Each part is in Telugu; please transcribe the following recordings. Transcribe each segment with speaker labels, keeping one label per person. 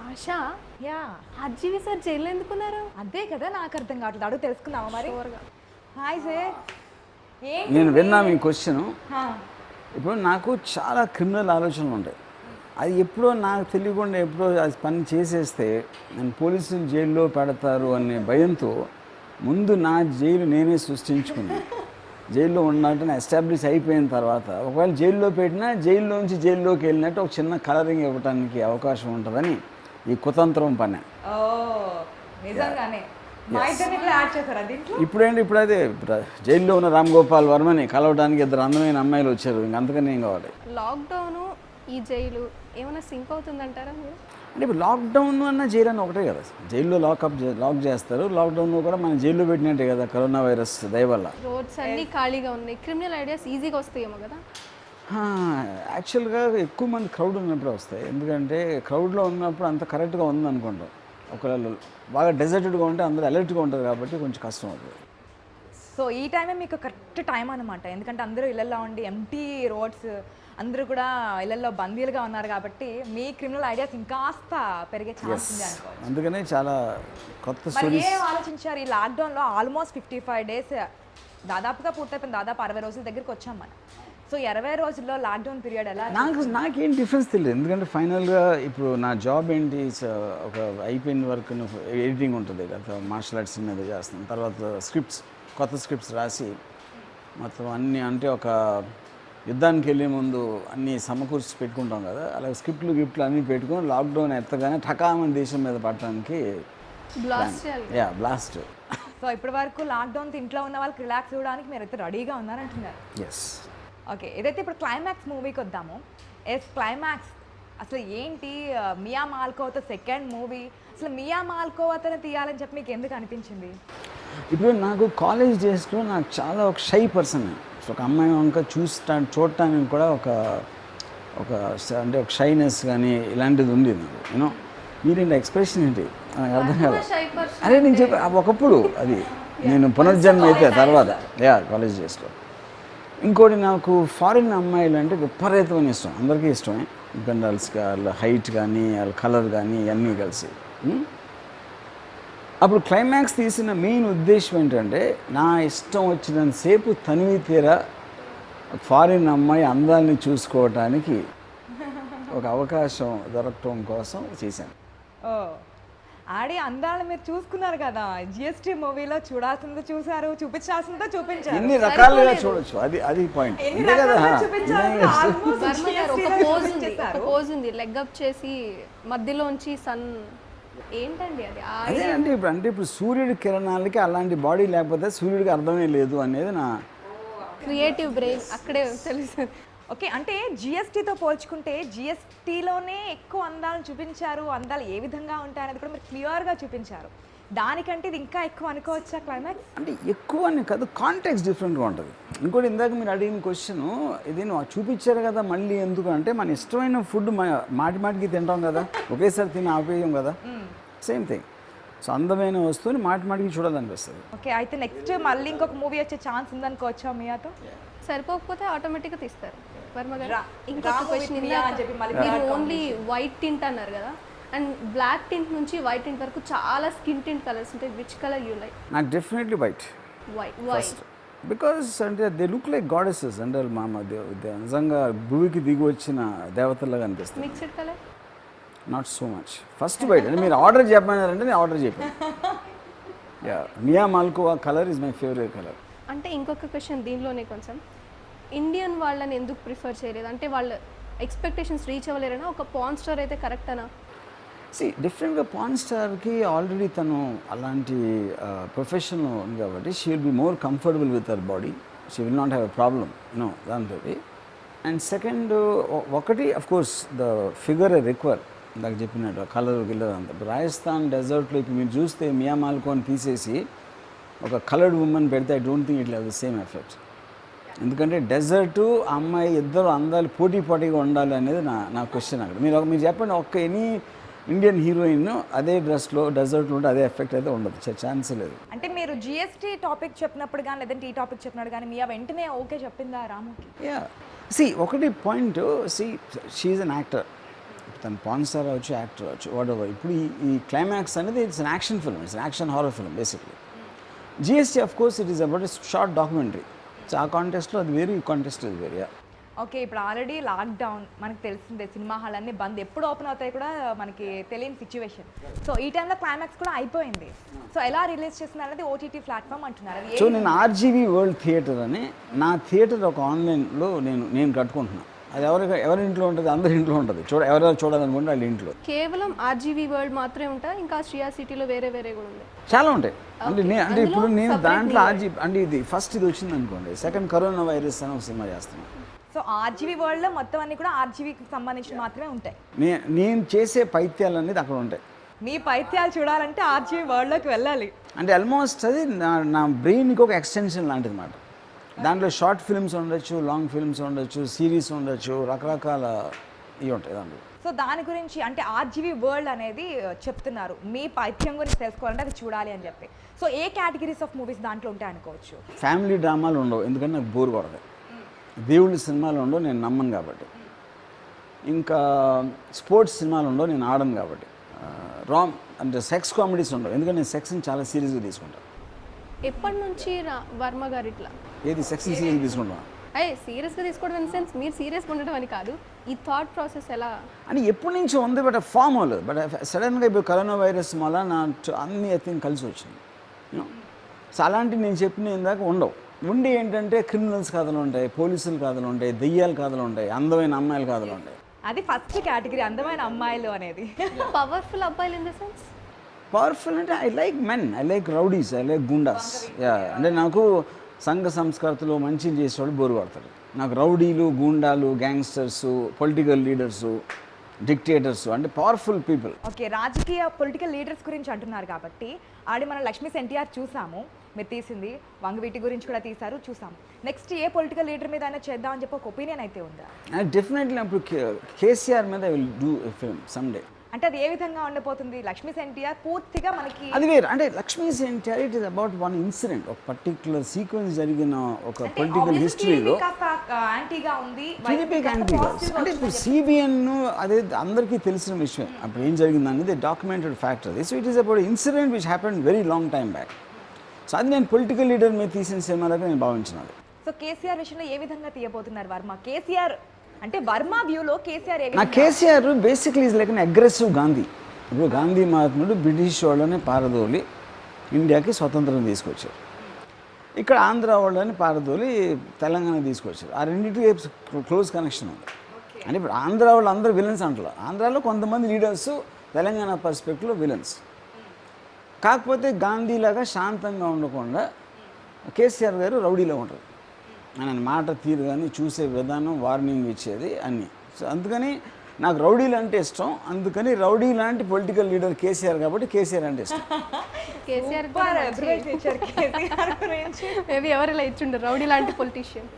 Speaker 1: ఆశా,
Speaker 2: యా
Speaker 1: ఆర్జీవి సార్ జైల్లో ఎందుకున్నారు?
Speaker 2: అదే కదా నాకు అర్థం కావట్లేదు. అడుగు తెలుసుకుందామా మరి? Hi sir.
Speaker 3: నేను విన్నా మీ క్వశ్చన్.
Speaker 2: హా.
Speaker 3: ఇప్పుడు నాకు చాలా క్రిమినల్ ఆలోచనలు ఉంటాయి. అది ఎప్పుడో నాకు తెలియకుండా ఎప్పుడో అది పని చేసేస్తే నేను పోలీసులు జైల్లో పెడతారు అనే భయంతో ముందు నా జైలు నేనే సృష్టించుకున్నాను. జైల్లో ఉన్నట్టు ఎస్టాబ్లిష్ అయిపోయిన తర్వాత ఒకవేళ జైల్లో పెట్టినా జైల్లోంచి జైల్లోకి వెళ్ళినట్టు ఒక చిన్న కలరింగ్ ఇవ్వడానికి అవకాశం ఉంటుందని ఈ కుతంత్రం పని.
Speaker 2: ఓ నిజంగానే మా ఇద్దరిని కూడా యాడ్ చేశారా దీంట్లో?
Speaker 3: ఇప్పుడేంటి ఇప్పుడు అదే జైల్లో ఉన్న రామ్ గోపాల్ వర్మని కలవడానికి ఇద్దరు అందమైన అమ్మాయిలు వచ్చారు. ఇంకంతకన్నా ఏం కావాలి?
Speaker 1: లాక్డౌన్ ఈ జైలు ఏమైనా సింక్ అవుతుందంటారా మీరు?
Speaker 3: అంటే ఇప్పుడు లాక్డౌన్ అన్న జైలు అన్న ఒకటే కదా. జైల్లో లాక్ చేస్తారు. లాక్డౌన్లో కూడా మన జైల్లో పెట్టినట్టే కదా కరోనా వైరస్ దయవల్ల.
Speaker 1: రోడ్స్ అన్నీ ఖాళీగా ఉన్నాయి, క్రిమినల్ ఐడియాస్ ఈజీగా వస్తాయేమో కదా.
Speaker 3: యాక్చువల్గా ఎక్కువ మంది క్రౌడ్ ఉన్నప్పుడే వస్తాయి. ఎందుకంటే క్రౌడ్లో ఉన్నప్పుడు అంత కరెక్ట్గా ఉంది అనుకుంటాం. ఒకవేళ బాగా డెజర్టెడ్గా ఉంటే అందరూ అలర్ట్గా ఉంటారు కాబట్టి కొంచెం కష్టం అవుతుంది.
Speaker 2: సో ఈ టైమే మీకు కరెక్ట్ టైం అనమాట. ఎందుకంటే అందరూ ఇళ్ళల్లో ఉండి ఎంటీ రోడ్స్, అందరూ కూడా ఇళ్ళల్లో బందీలుగా ఉన్నారు కాబట్టి మీ క్రిమినల్ ఐడియాస్ ఇంకాస్త పెరిగే ఛాన్స్ ఉంది అనుకోవచ్చు.
Speaker 3: అందుకనే చాలా కొత్త
Speaker 2: మరి
Speaker 3: స్టోరీస్.
Speaker 2: ఏం ఆలోచించారు? ఈ లాక్డౌన్లో ఆల్మోస్ట్ 55 days దాదాపుగా పూర్తయిపోయింది. దాదాపు 60 రోజుల దగ్గరికి వచ్చాం మనం. సో 20 రోజుల్లో లాక్డౌన్ పీరియడ్ ఎలా?
Speaker 3: నాకేం డిఫరెన్స్ తెలియదు. ఎందుకంటే ఫైనల్గా ఇప్పుడు నా జాబ్ ఏంటి, ఒక అయిపోయిన వర్క్ ఎడిటింగ్ ఉంటుంది కదా, మార్షల్ ఆర్ట్స్ మీద చేస్తాను. తర్వాత కొత్త స్క్రిప్ట్స్ రాసి మొత్తం అన్నీ, అంటే ఒక యుద్ధానికి వెళ్ళే ముందు అన్నీ సమకూర్చి పెట్టుకుంటాం కదా, అలాగే గిఫ్ట్లు అన్నీ పెట్టుకొని లాక్డౌన్ ఎత్తగానే ఠకామని దేశం మీద పడటానికి బ్లాస్ట్.
Speaker 2: సో ఇప్పటి వరకు లాక్డౌన్ ఇంట్లో ఉన్న వాళ్ళకి రిలాక్స్ ఇవ్వడానికి మీరు అయితే రెడీగా ఉన్నారంటున్నారు.
Speaker 3: ఎస్.
Speaker 2: ఓకే, ఏదైతే ఇప్పుడు క్లైమాక్స్ మూవీకి వద్దాము. క్లైమాక్స్ అసలు ఏంటి? మియా మాల్కోవాతో సెకండ్ మూవీ, అసలు మియా మాల్కోవాతోనే తీయాలని చెప్పి మీకు ఎందుకు అనిపించింది?
Speaker 3: ఇప్పుడు నాకు కాలేజ్ డేస్లో నాకు చాలా ఒక షై పర్సన్. ఒక అమ్మాయి వంక చూడటానికి కూడా ఒక అంటే ఒక షైనెస్ కానీ ఇలాంటిది ఉంది నాకు. యూనో మీరేంటి ఎక్స్ప్రెషన్ ఏంటి నాకు అర్థం కాదు. అదే నేను చెప్పి ఒకప్పుడు అది నేను పునర్జన్మ అయితే తర్వాత కాలేజ్ డేస్లో. ఇంకోటి నాకు ఫారిన్ అమ్మాయిలు అంటే విపరీతమైన ఇష్టం. అందరికీ ఇష్టమే. గండాల్స్గా వాళ్ళ హైట్ కానీ వాళ్ళ కలర్ కానీ ఇవన్నీ కలిసి. అప్పుడు క్లైమాక్స్ తీసిన మెయిన్ ఉద్దేశం ఏంటంటే నా ఇష్టం వచ్చినంతసేపు తనివి తీరా ఫారిన్ అమ్మాయి అందాలని చూసుకోవటానికి ఒక అవకాశం దొరకటం కోసం చేశాను.
Speaker 2: ఓ ఆడి అందాలను మీరు చూసుకున్నారు కదా. జిఎస్టీ మూవీలో చూడాల్సిందో చూసారు, చూపించాల్సిందో చూపించారు.
Speaker 3: ఎన్ని రకాలుగా చూడొచ్చు, అది పాయింట్.
Speaker 1: పోజ్ ఉంది లెగ్ అప్ చేసి మధ్యలోంచి సన్ ఏంటండి అది?
Speaker 3: అదే అంటే ఇప్పుడు సూర్యుడి కిరణాలకి అలాంటి బాడీ లేకపోతే సూర్యుడికి అర్థమే లేదు అనేది నా
Speaker 1: క్రియేటివ్ బ్రెయిన్ అక్కడే తెలుసు.
Speaker 2: ఓకే, అంటే జిఎస్టీతో పోల్చుకుంటే జిఎస్టీలోనే ఎక్కువ అందాలను చూపించారు. అందాలు ఏ విధంగా ఉంటాయనేది కూడా మీరు క్లియర్గా చూపించారు. దానికంటే ఇది ఇంకా ఎక్కువ అనుకోవచ్చా క్లైమాక్స్?
Speaker 3: అంటే ఎక్కువ అని కాదు, కాంటెక్స్ట్ డిఫరెంట్గా ఉంటుంది. ఇంకోటి ఇందాక మీరు అడిగిన క్వశ్చన్, ఇది నువ్వు చూపించారు కదా మళ్ళీ ఎందుకు అంటే, మన ఇష్టమైన ఫుడ్ మాటికి తింటాం కదా, ఒకేసారి తిని ఆపేయం కదా, సేమ్ థింగ్. సో అందమైన వస్తువుని మాటికి చూడాలనిపిస్తుంది.
Speaker 2: ఓకే, అయితే నెక్స్ట్ మళ్ళీ ఇంకొక మూవీ వచ్చే ఛాన్స్ ఉందనుకోవచ్చా మియాతో?
Speaker 1: సరిపోకపోతే ఆటోమేటిక్గా తీస్తారు. వర్మ గారు,
Speaker 2: రా
Speaker 1: ఇంకొక క్వశ్చన్, మీరు ఓన్లీ వైట్ టింట్ అన్నారు కదా, అండ్ బ్లాక్ టింట్ నుంచి వైట్ టింట్ వరకు చాలా స్కిన్ టింట్ కలర్స్ ఉంటాయి. Which colour you like?
Speaker 3: నాకు డెఫినెట్లీ వైట్.
Speaker 1: వైట్
Speaker 3: బికాస్ అంటే దే లుక్ లైక్ గాడెసెస్. అంటే నిజంగా భూమికి దిగి వచ్చిన దేవతలాగా అనిపిస్తుంది.
Speaker 1: Mixed colour
Speaker 3: not so much. First white. అంటే మీరు ఆర్డర్ చెప్పమన్నారంటే నేను ఆర్డర్ చెప్పాను. Mia Malkova colour is my favourite colour.
Speaker 1: అంటే ఇంకొక క్వశ్చన్ దీనిలోనే, కొంచెం ఇండియన్ వాళ్ళని ఎందుకు ప్రిఫర్ చేయలేదు? అంటే వాళ్ళ ఎక్స్పెక్టేషన్స్ రీచ్ అవ్వలేరనా? ఒక పాన్ స్టార్ అయితే కరెక్ట్ అనా?
Speaker 3: డిఫరెంట్గా పాన్ స్టార్కి ఆల్రెడీ తను అలాంటి ప్రొఫెషన్లో ఉంది కాబట్టి she will be more comfortable with her body. She will not have a problem దాంతో. అండ్ సెకండ్ ఒకటి of course the figure require. ఇందాక చెప్పినట్టు కలర్ అంతా. రాజస్థాన్ డెజర్ట్లో ఇప్పుడు మీరు చూస్తే మియా మాల్కోని తీసేసి ఒక కలర్డ్ ఉమెన్ పెడితే I don't think it have the same effect. ఎందుకంటే డెజర్టు అమ్మాయి ఇద్దరు అందాలు పోటీగా ఉండాలి అనేది నా క్వశ్చన్. అక్కడ మీరు చెప్పండి, ఎనీ ఇండియన్ హీరోయిన్ అదే డ్రెస్లో డెజర్ట్లో ఉంటే అదే ఎఫెక్ట్ అయితే ఉండదు, ఛాన్సే లేదు.
Speaker 2: అంటే మీరు జిఎస్టీ టాపిక్ చెప్పినప్పుడు కానీ లేదంటే ఈ టాపిక్ చెప్పినప్పుడు కానీ మీ వెంటనే ఓకే చెప్పిందా రాముకి?
Speaker 3: యా ఒకటి పాయింట్, షీఈ్ అన్ యాక్టర్, తను పాన్ స్టార్ అవచ్చు, యాక్టర్ అవచ్చు, వాట్ ఎవర్. ఇప్పుడు ఈ క్లైమాక్స్ అనేది it's an action film, it's an action horror film basically. GST of course it is about short documentary. So ఆ కాంటెస్ట్లో అది వేరు, ఈ కాంటెస్ట్ అది వేరు.
Speaker 2: ఓకే, ఇప్పుడు ఆల్రెడీ లాక్డౌన్ మనకు తెలిసిందే, సినిమా హాల్ అన్ని బంద్, ఎప్పుడు ఓపెన్ అవుతాయి కూడా మనకి తెలియని సిచ్యువేషన్. సో ఈ టైంలో క్లైమాక్స్ కూడా అయిపోయింది. సో ఎలా రిలీజ్ చేస్తున్నారు అనేది ఓటీటీ ప్లాట్ఫామ్ అంటున్నారు.
Speaker 3: సో నేను ఆర్జీవీ వరల్డ్ థియేటర్ అని నా థియేటర్ ఒక ఆన్లైన్లో నేను కట్టుకుంటున్నాను. అది ఎవరి ఇంట్లో ఉంటుంది, అందరి ఇంట్లో ఉంటుంది. ఎవరెవరు చూడాలనుకుంటే వాళ్ళ ఇంట్లో.
Speaker 1: కేవలం ఆర్జీవీ వరల్డ్ మాత్రమే ఉంటా, ఇంకా శ్రియా సిటీలో వేరే కూడా ఉన్నాయి?
Speaker 3: చాలా ఉంటాయి. అంటే ఇప్పుడు నేను దాంట్లో అంటే ఇది ఫస్ట్ ఇది వచ్చింది అనుకోండి, సెకండ్ కరోనా వైరస్ అని ఒక సినిమా చేస్తున్నాను.
Speaker 2: సో ఆర్జీవీ వరల్డ్లో మొత్తం అన్ని కూడా ఆర్జీవీకి సంబంధించి మాత్రమే ఉంటాయి.
Speaker 3: నేను చేసే పైత్యాలు అనేది అక్కడ ఉంటాయి.
Speaker 2: మీ పైత్యాలు చూడాలంటే ఆర్జీవీ వరల్డ్లోకి వెళ్ళాలి.
Speaker 3: అంటే ఆల్మోస్ట్ అది నా బ్రెయిన్కి ఒక ఎక్స్టెన్షన్ లాంటిది అన్నమాట. దాంట్లో షార్ట్ ఫిల్మ్స్ ఉండొచ్చు, లాంగ్ ఫిల్మ్స్ ఉండొచ్చు, సిరీస్ ఉండొచ్చు, రకరకాల ఇవి ఉంటాయి దాంట్లో.
Speaker 2: సో దాని గురించి అంటే ఆర్జీవీ వరల్డ్ అనేది చెప్తున్నారు, మీ పైత్యం గురించి తెలుసుకోవాలంటే అది చూడాలి అని చెప్పి. So A categories of movies దాంట్లో ఉంటాయి అనుకోవచ్చు?
Speaker 3: ఫ్యామిలీ డ్రామాలు ఉండవు, ఎందుకంటే నాకు బోర్ కొడతాయి. దేవుళ్ళ సినిమాలు ఉండవు, నేను నమ్మను కాబట్టి. ఇంకా స్పోర్ట్స్ సినిమాలు ఉండవు, నేను ఆడను కాబట్టి. అంటే సెక్స్ కామెడీస్ ఉండవు, ఎందుకంటే నేను సెక్స్ని చాలా సీరియస్గా తీసుకుంటాను.
Speaker 1: ఎప్పటి నుంచి వర్మ గారు ఇట్లా
Speaker 3: ఏది సెక్స్ని సీరియస్గా తీసుకుంటాను?
Speaker 1: సీరియస్గా తీసుకోవడం ఇన్ సెన్స్ మీరు సీరియస్గా ఉండడం అని కాదు, ఈ థాట్ ప్రాసెస్ ఎలా
Speaker 3: అని ఎప్పటి నుంచో ఉంది. బట్ ఫామ్ అవ్వలేదు. బట్ సడన్గా ఇప్పుడు కరోనా వైరస్ వల్ల నా అన్ని ఐ కలిసి వచ్చింది. సో అలాంటివి నేను చెప్పిన ఇందాక ఉండవు. ఉండి ఏంటంటే క్రిమినల్స్ కథలు ఉంటాయి, పోలీసుల కథలు ఉంటాయి, దెయ్యాల కథలు ఉంటాయి, అందమైన అమ్మాయిల కథలు ఉంటాయి.
Speaker 2: అది ఫస్ట్ కేటగిరీ, అందమైన అమ్మాయిలు అనేది.
Speaker 1: పవర్ఫుల్ అబ్బాయిలు ఇన్ ద సెన్స్
Speaker 3: పవర్ఫుల్ అంటే I like men, I like rowdies, I like goondas. అంటే నాకు సంఘ సంస్కృతిలో మంచిలు చేసేవాళ్ళు బోరు పడతారు. నాకు రౌడీలు, గూండాలు, గ్యాంగ్స్టర్స్, పొలిటికల్ లీడర్సు, డిక్టేటర్స్ అంటే పవర్ఫుల్ పీపుల్.
Speaker 2: ఓకే, రాజకీయ పొలిటికల్ లీడర్స్ గురించి అంటున్నారు కాబట్టి మనం లక్ష్మీ ఎన్టీఆర్ చూసాము, మీరు తీసింది వంగవీటి గురించి కూడా తీశారు, చూసాము. నెక్స్ట్ ఏ పొలిటికల్ లీడర్ మీద అయినా చేద్దామని చెప్పి ఒక ఒపీనియన్ అయితే ఉందా?
Speaker 3: డెఫినెట్లీ అప్పుడు కేసీఆర్ మీద I will do a film someday.
Speaker 2: అంటే అది ఏ విధంగా ఉండబోతుంది? లక్ష్మీ ఎన్టీఆర్ పూర్తిగా మనకి
Speaker 3: అది వేరు. అంటే Lakshmi NTR it is about one incident, ఒక పర్టికులర్ సీక్వెన్స్ జరిగిన ఒక పొలిటికల్ హిస్టరీలో
Speaker 2: యాంటీగా ఉంది.
Speaker 3: టీడీపీకి యాంటీ కాదు. అంటే ఇప్పుడు సిబిఎన్ అదే అందరికీ తెలిసిన విషయం, అప్పుడు ఏం జరిగింది అనేది డాక్యుమెంటెడ్ ఫ్యాక్టర్ అది. So it is about incident which happened very long time back. So అది నేను పొలిటికల్ లీడర్ మీద తీసిన సినిమాలకు నేను భావించినది.
Speaker 2: సో కేసీఆర్ విషయంలో ఏ విధంగా తీయబోతున్నారు వర్మ? కేసీఆర్ అంటే వర్మ వ్యూలో కేసీఆర్
Speaker 3: నా KCR basically is like an aggressive Gandhi. ఇప్పుడు గాంధీ మహాత్ముడు బ్రిటిష్ వాళ్ళని పారదోలి ఇండియాకి స్వతంత్రం తీసుకొచ్చారు. ఇక్కడ ఆంధ్ర వాళ్ళని పారదోలి తెలంగాణ తీసుకొచ్చారు. ఆ రెండింటికి క్లోజ్ కనెక్షన్ ఉంది. అంటే ఇప్పుడు ఆంధ్ర వాళ్ళు అందరూ విలన్స్ అంటారు. ఆంధ్రాలో కొంతమంది లీడర్స్ తెలంగాణ పర్స్పెక్టివ్లో విలన్స్. కాకపోతే గాంధీలాగా శాంతంగా ఉండకుండా కేసీఆర్ గారు రౌడీలో ఉంటారు. ఆయన మాట తీరు కానీ, చూసే విధానం, వార్నింగ్ ఇచ్చేది అన్నీ. సో అందుకని నాకు రౌడీలు అంటే ఇష్టం. అందుకని రౌడీ లాంటి పొలిటికల్ లీడర్ కేసీఆర్ కాబట్టి కేసీఆర్ అంటే ఇష్టం.
Speaker 1: కేసీఆర్ మేబీ ఎవరు ఇలా ఇచ్చిండ్రు రౌడీ లాంటి పొలిటీషియన్.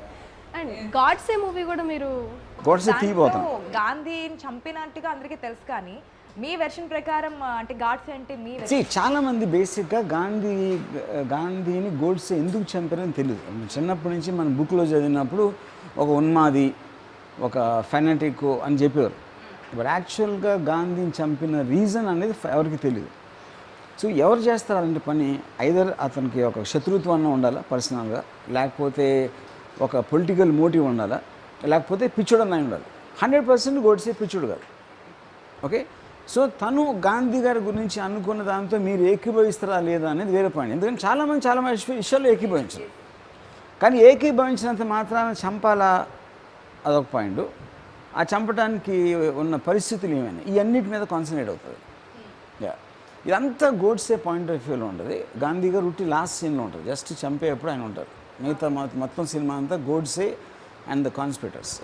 Speaker 1: అండ్ గాడ్సే మూవీ కూడా మీరు
Speaker 3: గాడ్సే తీయబోతాం.
Speaker 2: గాంధీని చంపినట్టుగా అందరికీ తెలుసు, కానీ మీ వెర్షన్ ప్రకారం అంటే గాడ్సే అంటే మీ
Speaker 3: చాలా మంది బేసిక్గా గాంధీని గోడ్సే ఎందుకు చంపారని తెలియదు. చిన్నప్పటి నుంచి మన బుక్లో చదివినప్పుడు ఒక ఉన్మాది, ఒక ఫెనటిక్ అని చెప్పేవారు. బట్ యాక్చువల్గా గాంధీని చంపిన రీజన్ అనేది ఎవరికి తెలియదు. సో ఎవరు చేస్తారు అలాంటి పని? ఐదర్ అతనికి ఒక శత్రుత్వం ఉండాలా పర్సనల్గా, లేకపోతే ఒక పొలిటికల్ మోటివ్ ఉండాలా, లేకపోతే పిచ్చుడన్న ఉండాలి. 100% గోడ్సే పిచ్చుడు కాదు. ఓకే, సో తను గాంధీ గారి గురించి అనుకున్న దాంతో మీరు ఏకీభవిస్తారా లేదా అనేది వేరే పాయింట్. ఎందుకంటే చాలామంది చాలా విషయాల్లో ఏకీభవించారు. కానీ ఏకీభవించినంత మాత్రాన చంపాలా అదొక పాయింట్. ఆ చంపడానికి ఉన్న పరిస్థితులు ఏమైనా ఈ అన్నిటి మీద కాన్సన్ట్రేట్ అవుతుంది. ఇదంతా గోడ్సే పాయింట్ ఆఫ్ వ్యూలో ఉంటుంది. గాంధీ గారు ఉట్టి లాస్ట్ సీన్లో ఉంటుంది, జస్ట్ చంపేటప్పుడు ఆయన ఉంటారు. మిగతా మొత్తం సినిమా అంతా Godse and the conspirators.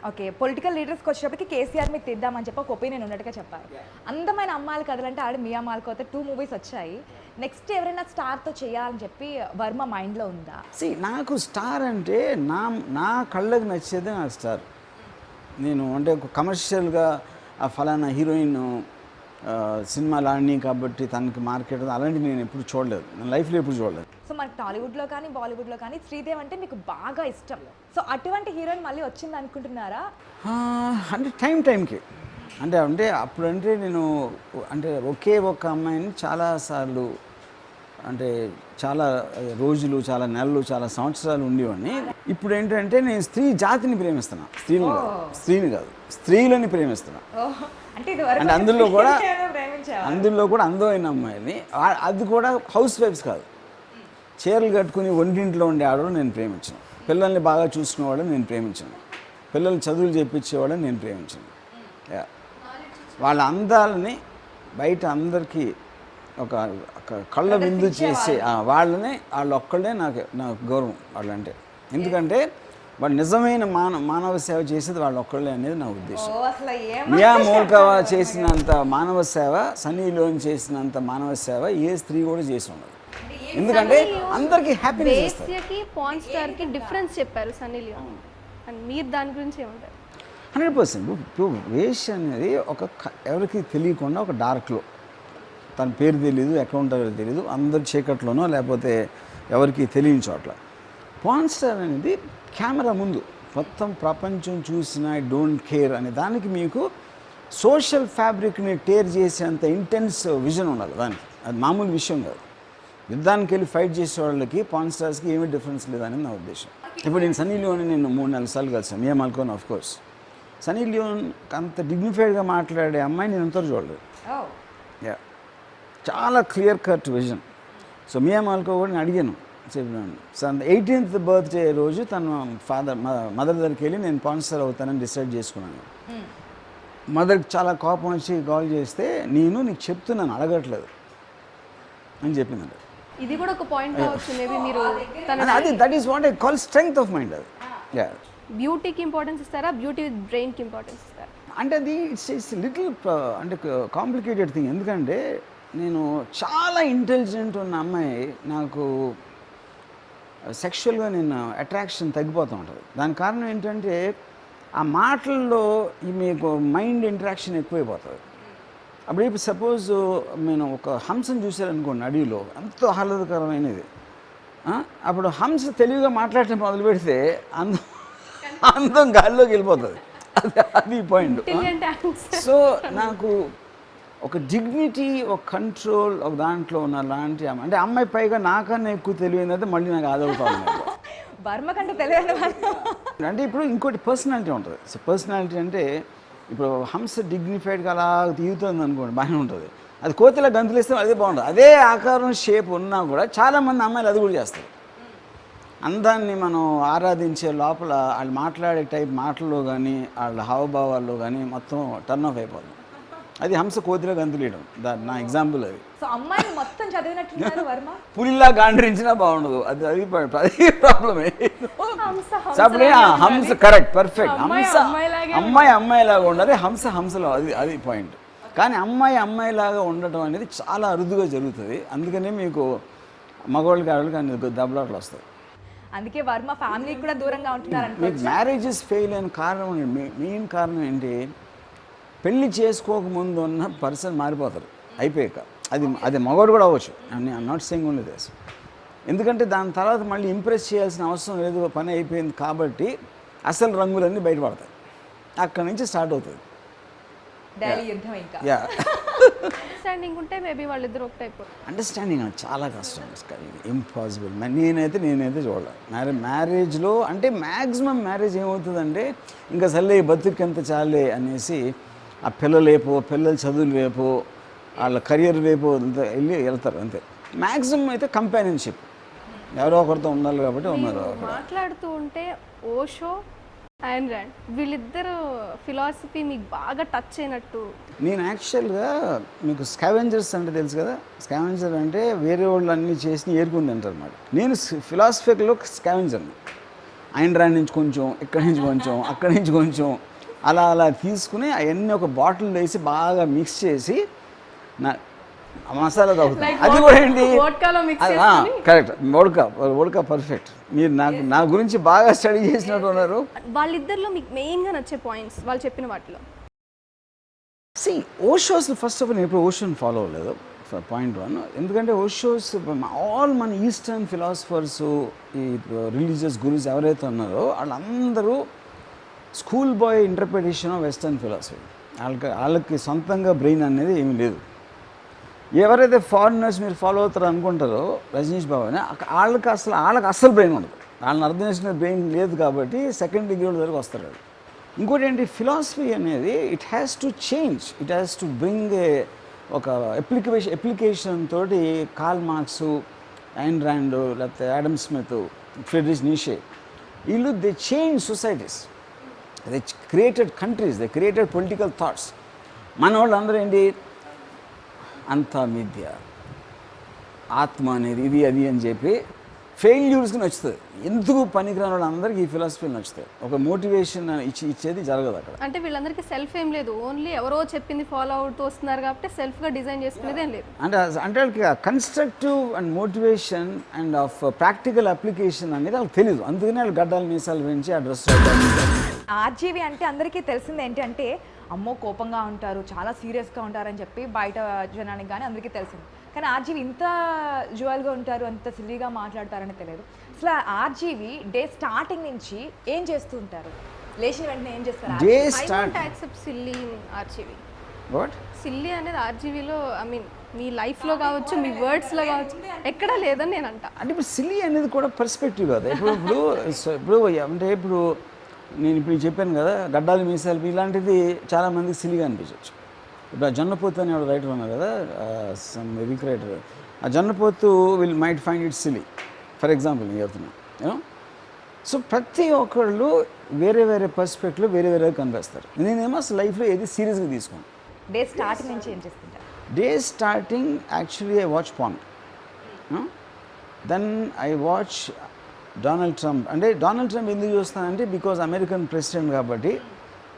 Speaker 2: Okay, political లీడర్స్కి వచ్చేటప్పటికి కేసీఆర్ మీకు తీద్దామని చెప్పి ఒక ఒపీనియన్ ఉన్నట్టుగా చెప్పారు. అందమైన అమ్మాయిల కథలంటే ఆడ మియా మాల్కోతే 2 మూవీస్ వచ్చాయి. నెక్స్ట్ ఎవరైనా స్టార్తో చేయాలని చెప్పి వర్మ మైండ్లో ఉందా?
Speaker 3: నాకు స్టార్ అంటే నా కళ్ళకి నచ్చేదే నాకు స్టార్. నేను అంటే ఒక కమర్షియల్గా ఆ ఫలానా హీరోయిన్ సినిమాలు ఆడినాయి కాబట్టి తనకి మార్కెట్ అలాంటివి నేను ఎప్పుడు చూడలేదు, నా లైఫ్లో ఎప్పుడు చూడలేదు.
Speaker 2: సో మనకి టాలీవుడ్లో కానీ బాలీవుడ్లో కానీ శ్రీదేవి అంటే మీకు బాగా ఇష్టం. సో అటువంటి హీరోయిన్ మళ్ళీ వచ్చింది అనుకుంటున్నారా?
Speaker 3: అంటే టైంకి అంటే అప్పుడంటే నేను అంటే ఒకే ఒక అమ్మాయిని చాలాసార్లు అంటే చాలా రోజులు, చాలా నెలలు, చాలా సంవత్సరాలు ఉండేవాడిని. ఇప్పుడు ఏంటంటే నేను స్త్రీ జాతిని ప్రేమిస్తున్నాను, స్త్రీని కాదు స్త్రీలని ప్రేమిస్తున్నాను. అంటే అందులో కూడా అందమైన అమ్మాయిని, అది కూడా హౌస్ వైఫ్స్ కాదు, చీరలు కట్టుకుని ఒంటింట్లో ఉండే ఆడవాళ్ళు నేను ప్రేమించాను, పిల్లల్ని బాగా చూసుకునేవాళ్ళని నేను ప్రేమించాను, పిల్లలు చదువులు చేయించేవాళ్ళని నేను ప్రేమించాను. వాళ్ళ అందాలని బయట అందరికీ ఒక కళ్ళ విందు చేసి వాళ్ళొక్కళ్ళే నాకు గౌరవం వాళ్ళంటే. ఎందుకంటే వాళ్ళు నిజమైన మానవ సేవ చేసేది వాళ్ళు ఒక్కళ్ళే అనేది నా ఉద్దేశం. మియా మోల్కవా చేసినంత మానవ సేవ, సన్నీ లియోన్ చేసినంత మానవ సేవ ఏ స్త్రీ కూడా చేసి ఉండదు. ఎందుకంటే అందరికీ హ్యాపీనెస్ ఇస్తారు.
Speaker 1: పాన్ స్టార్ కి డిఫరెన్స్ చెప్పారు సన్నీ లియోన్, అండ్ మీరు దాని గురించి ఏమంటారు?
Speaker 3: 100%. ఇప్పుడు వేష్ అనేది ఎవరికి తెలియకుండా ఒక డార్క్లో, తన పేరు తెలీదు, ఎక్కడ ఉంటారో తెలీదు, అందరు చీకట్లోనో లేకపోతే ఎవరికి తెలియని చోట్ల. పాన్ స్టార్ అనేది కెమెరా ముందు మొత్తం ప్రపంచం చూసిన ఐ డోంట్ కేర్ అనే దానికి మీకు సోషల్ ఫ్యాబ్రిక్ని టేర్ చేసేంత ఇంటెన్స్ విజన్ ఉండాలి దానికి. అది మామూలు విషయం కాదు. యుద్ధానికి వెళ్ళి ఫైట్ చేసే వాళ్ళకి పాన్ స్టార్స్కి ఏమీ డిఫరెన్స్ లేదని నా ఉద్దేశం. ఇప్పుడు నేను సన్నీ లియోన్ నేను 3-4 సార్లు కలిసాను, Mia Malkova of course. Sunny Leone అంత డిగ్నిఫైడ్గా మాట్లాడే అమ్మాయి నేను అంతా చూడలేదు. చాలా clear cut vision. So Mia Malkova కూడా నేను అడిగాను, చెప్పాను. సో 18th బర్త్డే రోజు తన మదర్ దగ్గరికి వెళ్ళి నేను పాన్ స్టార్ అవుతానని డిసైడ్ చేసుకున్నాను. మదర్కి చాలా కోపం వచ్చి కాల్ చేస్తే నేను నీకు చెప్తున్నాను అడగట్లేదు అని చెప్పిందండి.
Speaker 1: ఇది కూడా ఒక పాయింట్ కావచ్చు మేబీ మీరు
Speaker 3: అది that is what I call strength of mind. అది
Speaker 1: బ్యూటీకి ఇంపార్టెన్స్ ఇస్తారా, బ్యూటీ విత్ బ్రెయిన్కి ఇంపార్టెన్స్ ఇస్తారా?
Speaker 3: అంటే అది ఇట్స్ లిటిల్ అంటే కాంప్లికేటెడ్ థింగ్. ఎందుకంటే నేను చాలా ఇంటెలిజెంట్ ఉన్న అమ్మాయి నాకు సెక్షువల్గా నేను అట్రాక్షన్ తగ్గిపోతూ ఉంటుంది. దానికి కారణం ఏంటంటే ఆ మాటల్లో మీకు మైండ్ ఇంటరాక్షన్ ఎక్కువైపోతుంది. అప్పుడు ఇప్పుడు సపోజ్ నేను ఒక హంసను చూశారనుకోండి అడవిలో, ఎంతో ఆహ్లాదకరమైనది, అప్పుడు హంస తెలివిగా మాట్లాడటం మొదలు పెడితే అందం గాల్లోకి వెళ్ళిపోతుంది. అది పాయింట్. సో నాకు ఒక డిగ్నిటీ, ఒక కంట్రోల్, ఒక దాంట్లో ఉన్న లాంటి అంటే అమ్మాయి పైగా నాకన్నా ఎక్కువ తెలివైందంటే మళ్ళీ నాకు ఆదవుతాను.
Speaker 2: వర్మ కంటే తెలియదు
Speaker 3: అంటే ఇప్పుడు ఇంకోటి పర్సనాలిటీ ఉంటుంది. సో పర్సనాలిటీ అంటే ఇప్పుడు హంస డిగ్నిఫైడ్గా అలా తీరుతుంది అనుకోండి, బాగానే ఉంటుంది. అది కోతిలా గంతులేస్తే అదే బాగుంటుంది. అదే ఆకారం షేప్ ఉన్నా కూడా చాలామంది అమ్మాయిలు అది కూడా చేస్తారు. అందాన్ని మనం ఆరాధించే లోపల వాళ్ళు మాట్లాడే టైప్ మాటల్లో కానీ వాళ్ళ హావభావాల్లో కానీ మొత్తం టర్న్ ఆఫ్ అయిపోతుంది. అది హంస కోతిలో గంతులేయడం, నా ఎగ్జాంపుల్ అది.
Speaker 2: సో అమ్మాయిని మొత్తం చదివినట్టు వర్మ
Speaker 3: పులిలా గాండ్రించినా బాగుండదు. అది ప్రాబ్లమే. హంస కరెక్ట్, పర్ఫెక్ట్. అమ్మాయిలాగా ఉండాలి, హంసలో అది పాయింట్. కానీ అమ్మాయిలాగా ఉండటం అనేది చాలా అరుదుగా జరుగుతుంది. అందుకనే మీకు మగవాళ్ళకి ఆడవాళ్ళకి అన్ని దెబ్బలాట్లు వస్తాయి.
Speaker 2: అందుకే వర్మ ఫ్యామిలీకి కూడా దూరంగా ఉంటున్నారు.
Speaker 3: మీకు మ్యారేజెస్ ఫెయిల్ అయిన కారణం, మెయిన్ కారణం ఏంటి, పెళ్లి చేసుకోకముందు ఉన్న పర్సన్ మారిపోతారు అయిపోయాక. అది మగవాడు కూడా అవ్వచ్చు, I'm not saying only this. ఎందుకంటే దాని తర్వాత మళ్ళీ ఇంప్రెస్ చేయాల్సిన అవసరం లేదు, పని అయిపోయింది కాబట్టి అసలు రంగులన్నీ బయటపడతాయి. అక్కడి నుంచి స్టార్ట్ అవుతుంది.
Speaker 1: అండర్స్టాండింగ్ ఉంటే మేబీ వాళ్ళిద్దరు ఒకటి అయిపోతారు.
Speaker 3: అండర్స్టాండింగ్ చాలా కష్టం, ఇంపాసిబుల్. నేనైతే చూడలేదు మ్యారేజ్లో. అంటే మ్యాక్సిమం మ్యారేజ్ ఏమవుతుందంటే ఇంకా సర్లే బతుకెంత చాలే అనేసి ఆ పిల్లల చదువులు వైపు, వాళ్ళ కెరియర్ వైపు వెళ్తారు అంతే. మ్యాక్సిమం అయితే కంపానియన్షిప్, ఎవరో ఒకరితో ఉండాలి కాబట్టి ఉన్నారు.
Speaker 1: మాట్లాడుతూ ఉంటే ఓషో అండ్ ర్యాండ్ వీళ్ళిద్దరు ఫిలాసఫీ మీకు బాగా టచ్ అయినట్టు.
Speaker 3: నేను యాక్చువల్గా మీకు స్కావెంజర్స్ అంటే తెలుసు కదా, స్కావెంజర్ అంటే వేరే వాళ్ళు అన్నీ చేసి ఏరుకుంది అంటారు అన్నమాట. నేను ఫిలాసఫీలో స్కావెంజర్ని. ఆయన ర్యాండ్ నుంచి కొంచెం, ఇక్కడి నుంచి కొంచెం, అక్కడి నుంచి కొంచెం అలా తీసుకుని అవన్నీ ఒక బాటిల్ వేసి బాగా మిక్స్ చేసి నా మసాలా తాగుతుంది. అది కూడా ఏంటి, కరెక్ట్, వోడ్కా పర్ఫెక్ట్. మీరు నా గురించి బాగా స్టడీ చేసినట్టు ఉన్నారు.
Speaker 1: వాళ్ళిద్దరిలో మీకు మెయిన్గా నచ్చే పాయింట్స్ వాళ్ళు చెప్పిన వాటిలో?
Speaker 3: See Osho's first of all నేను ఎప్పుడు ఓషన్ ఫాలో అవ్వలేదు పాయింట్ 1. ఎందుకంటే ఓషోస్ ఆల్ మన ఈస్టర్న్ ఫిలాసఫర్స్ ఈ రిలీజియస్ గురుస్ ఎవరైతే ఉన్నారో వాళ్ళందరూ school boy interpretation of western philosophy. వాళ్ళకి సొంతంగా బ్రెయిన్ అనేది ఏమీ లేదు. ఎవరైతే ఫారినర్స్ మీరు ఫాలో అవుతారో అనుకుంటారో రజనీష్ బాబు అని వాళ్ళకి అస్సలు బ్రెయిన్ ఉండదు. వాళ్ళని అర్థం చేసిన బ్రెయిన్ లేదు కాబట్టి సెకండ్ డిగ్రీ వరకు వస్తారు. ఇంకోటి ఏంటి, ఫిలాసఫీ అనేది it has to change, it has to bring ఒక అప్లికేషన్ తోటి కార్ల్ మార్క్స్, ఐన్ ర్యాండ్, లేకపోతే యాడమ్ స్మిత్, ఫ్రెడరిక్ నీషే, వీళ్ళు they change societies, they created countries, they created political thoughts. మన వాళ్ళు అందరూ ఏంటి, అంతా మిథ్య, ఆత్మ అనేది ఇది అది అని చెప్పి ఫెయిల్యూర్స్కి నచ్చుతుంది. ఎందుకు పనికిరాని వాళ్ళందరికీ ఈ ఫిలాసఫీలు నచ్చుతాయి. ఒక మోటివేషన్ ఇచ్చేది జరగదు అక్కడ.
Speaker 1: అంటే వీళ్ళందరికీ సెల్ఫ్ ఏం లేదు, ఓన్లీ ఎవరో చెప్పింది ఫాలో అవుతూ వస్తున్నారు కాబట్టి సెల్ఫ్గా డిజైన్ చేసుకునేది ఏం లేదు.
Speaker 3: అంటే వాళ్ళకి constructive and motivation and of practical application అనేది వాళ్ళకి తెలియదు. అందుకనే వాళ్ళు గడ్డాలు మీసాలు పెంచి ఆ డ్రెస్.
Speaker 2: ఆర్జీవి అంటే అందరికీ తెలిసింది ఏంటి అంటే అమ్మో కోపంగా ఉంటారు, చాలా సీరియస్గా ఉంటారని చెప్పి బయట జనానికి కానీ అందరికీ తెలిసింది. కానీ ఆర్జీవి ఇంత జువల్గా ఉంటారు, అంత సిల్లీగా మాట్లాడతారని తెలియదు. అసలు ఆర్జీవి డే స్టార్టింగ్ నుంచి ఏం చేస్తూ ఉంటారు? లేచిన వెంటనే ఏం చేస్తారు?
Speaker 3: Day
Speaker 1: I
Speaker 3: start
Speaker 1: want accept silly in RGV.
Speaker 3: What
Speaker 1: silly అనేది ఆర్జీవీలో ఐ మీన్ మీ లైఫ్లో కావచ్చు, మీ వర్డ్స్లో కావచ్చు, ఎక్కడా లేదని నేను అంట.
Speaker 3: అంటే ఇప్పుడు సిల్లీ అనేది కూడా పర్స్పెక్టివ్ కదా. ఇప్పుడు అంటే ఇప్పుడు నేను ఇప్పుడు చెప్పాను కదా గడ్డాలు మీసాలు ఇలాంటిది చాలామందికి సిల్లీగా అనిపించవచ్చు. ఇప్పుడు ఆ జొన్నపోతు అని ఒక రైటర్ ఉన్నారు కదా, సమ్ రిక్ రైటర్, ఆ జొన్నపోతు will might find it silly for example నేను చెప్తున్నాను యూనో. సో ప్రతి ఒక్కళ్ళు వేరే వేరే పర్స్పెక్టివ్లో వేరే వేరే కనిపిస్తారు. నేనేమో అసలు లైఫ్లో ఏది సీరియస్గా తీసుకోను.
Speaker 2: డే స్టార్టింగ్ నుంచి ఏం చేస్తుంటారు?
Speaker 3: Day starting actually I watch porn, then I watch Donald Trump. అంటే డొనాల్డ్ ట్రంప్ ఎందుకు చూస్తానంటే బికాజ్ అమెరికన్ ప్రెసిడెంట్ కాబట్టి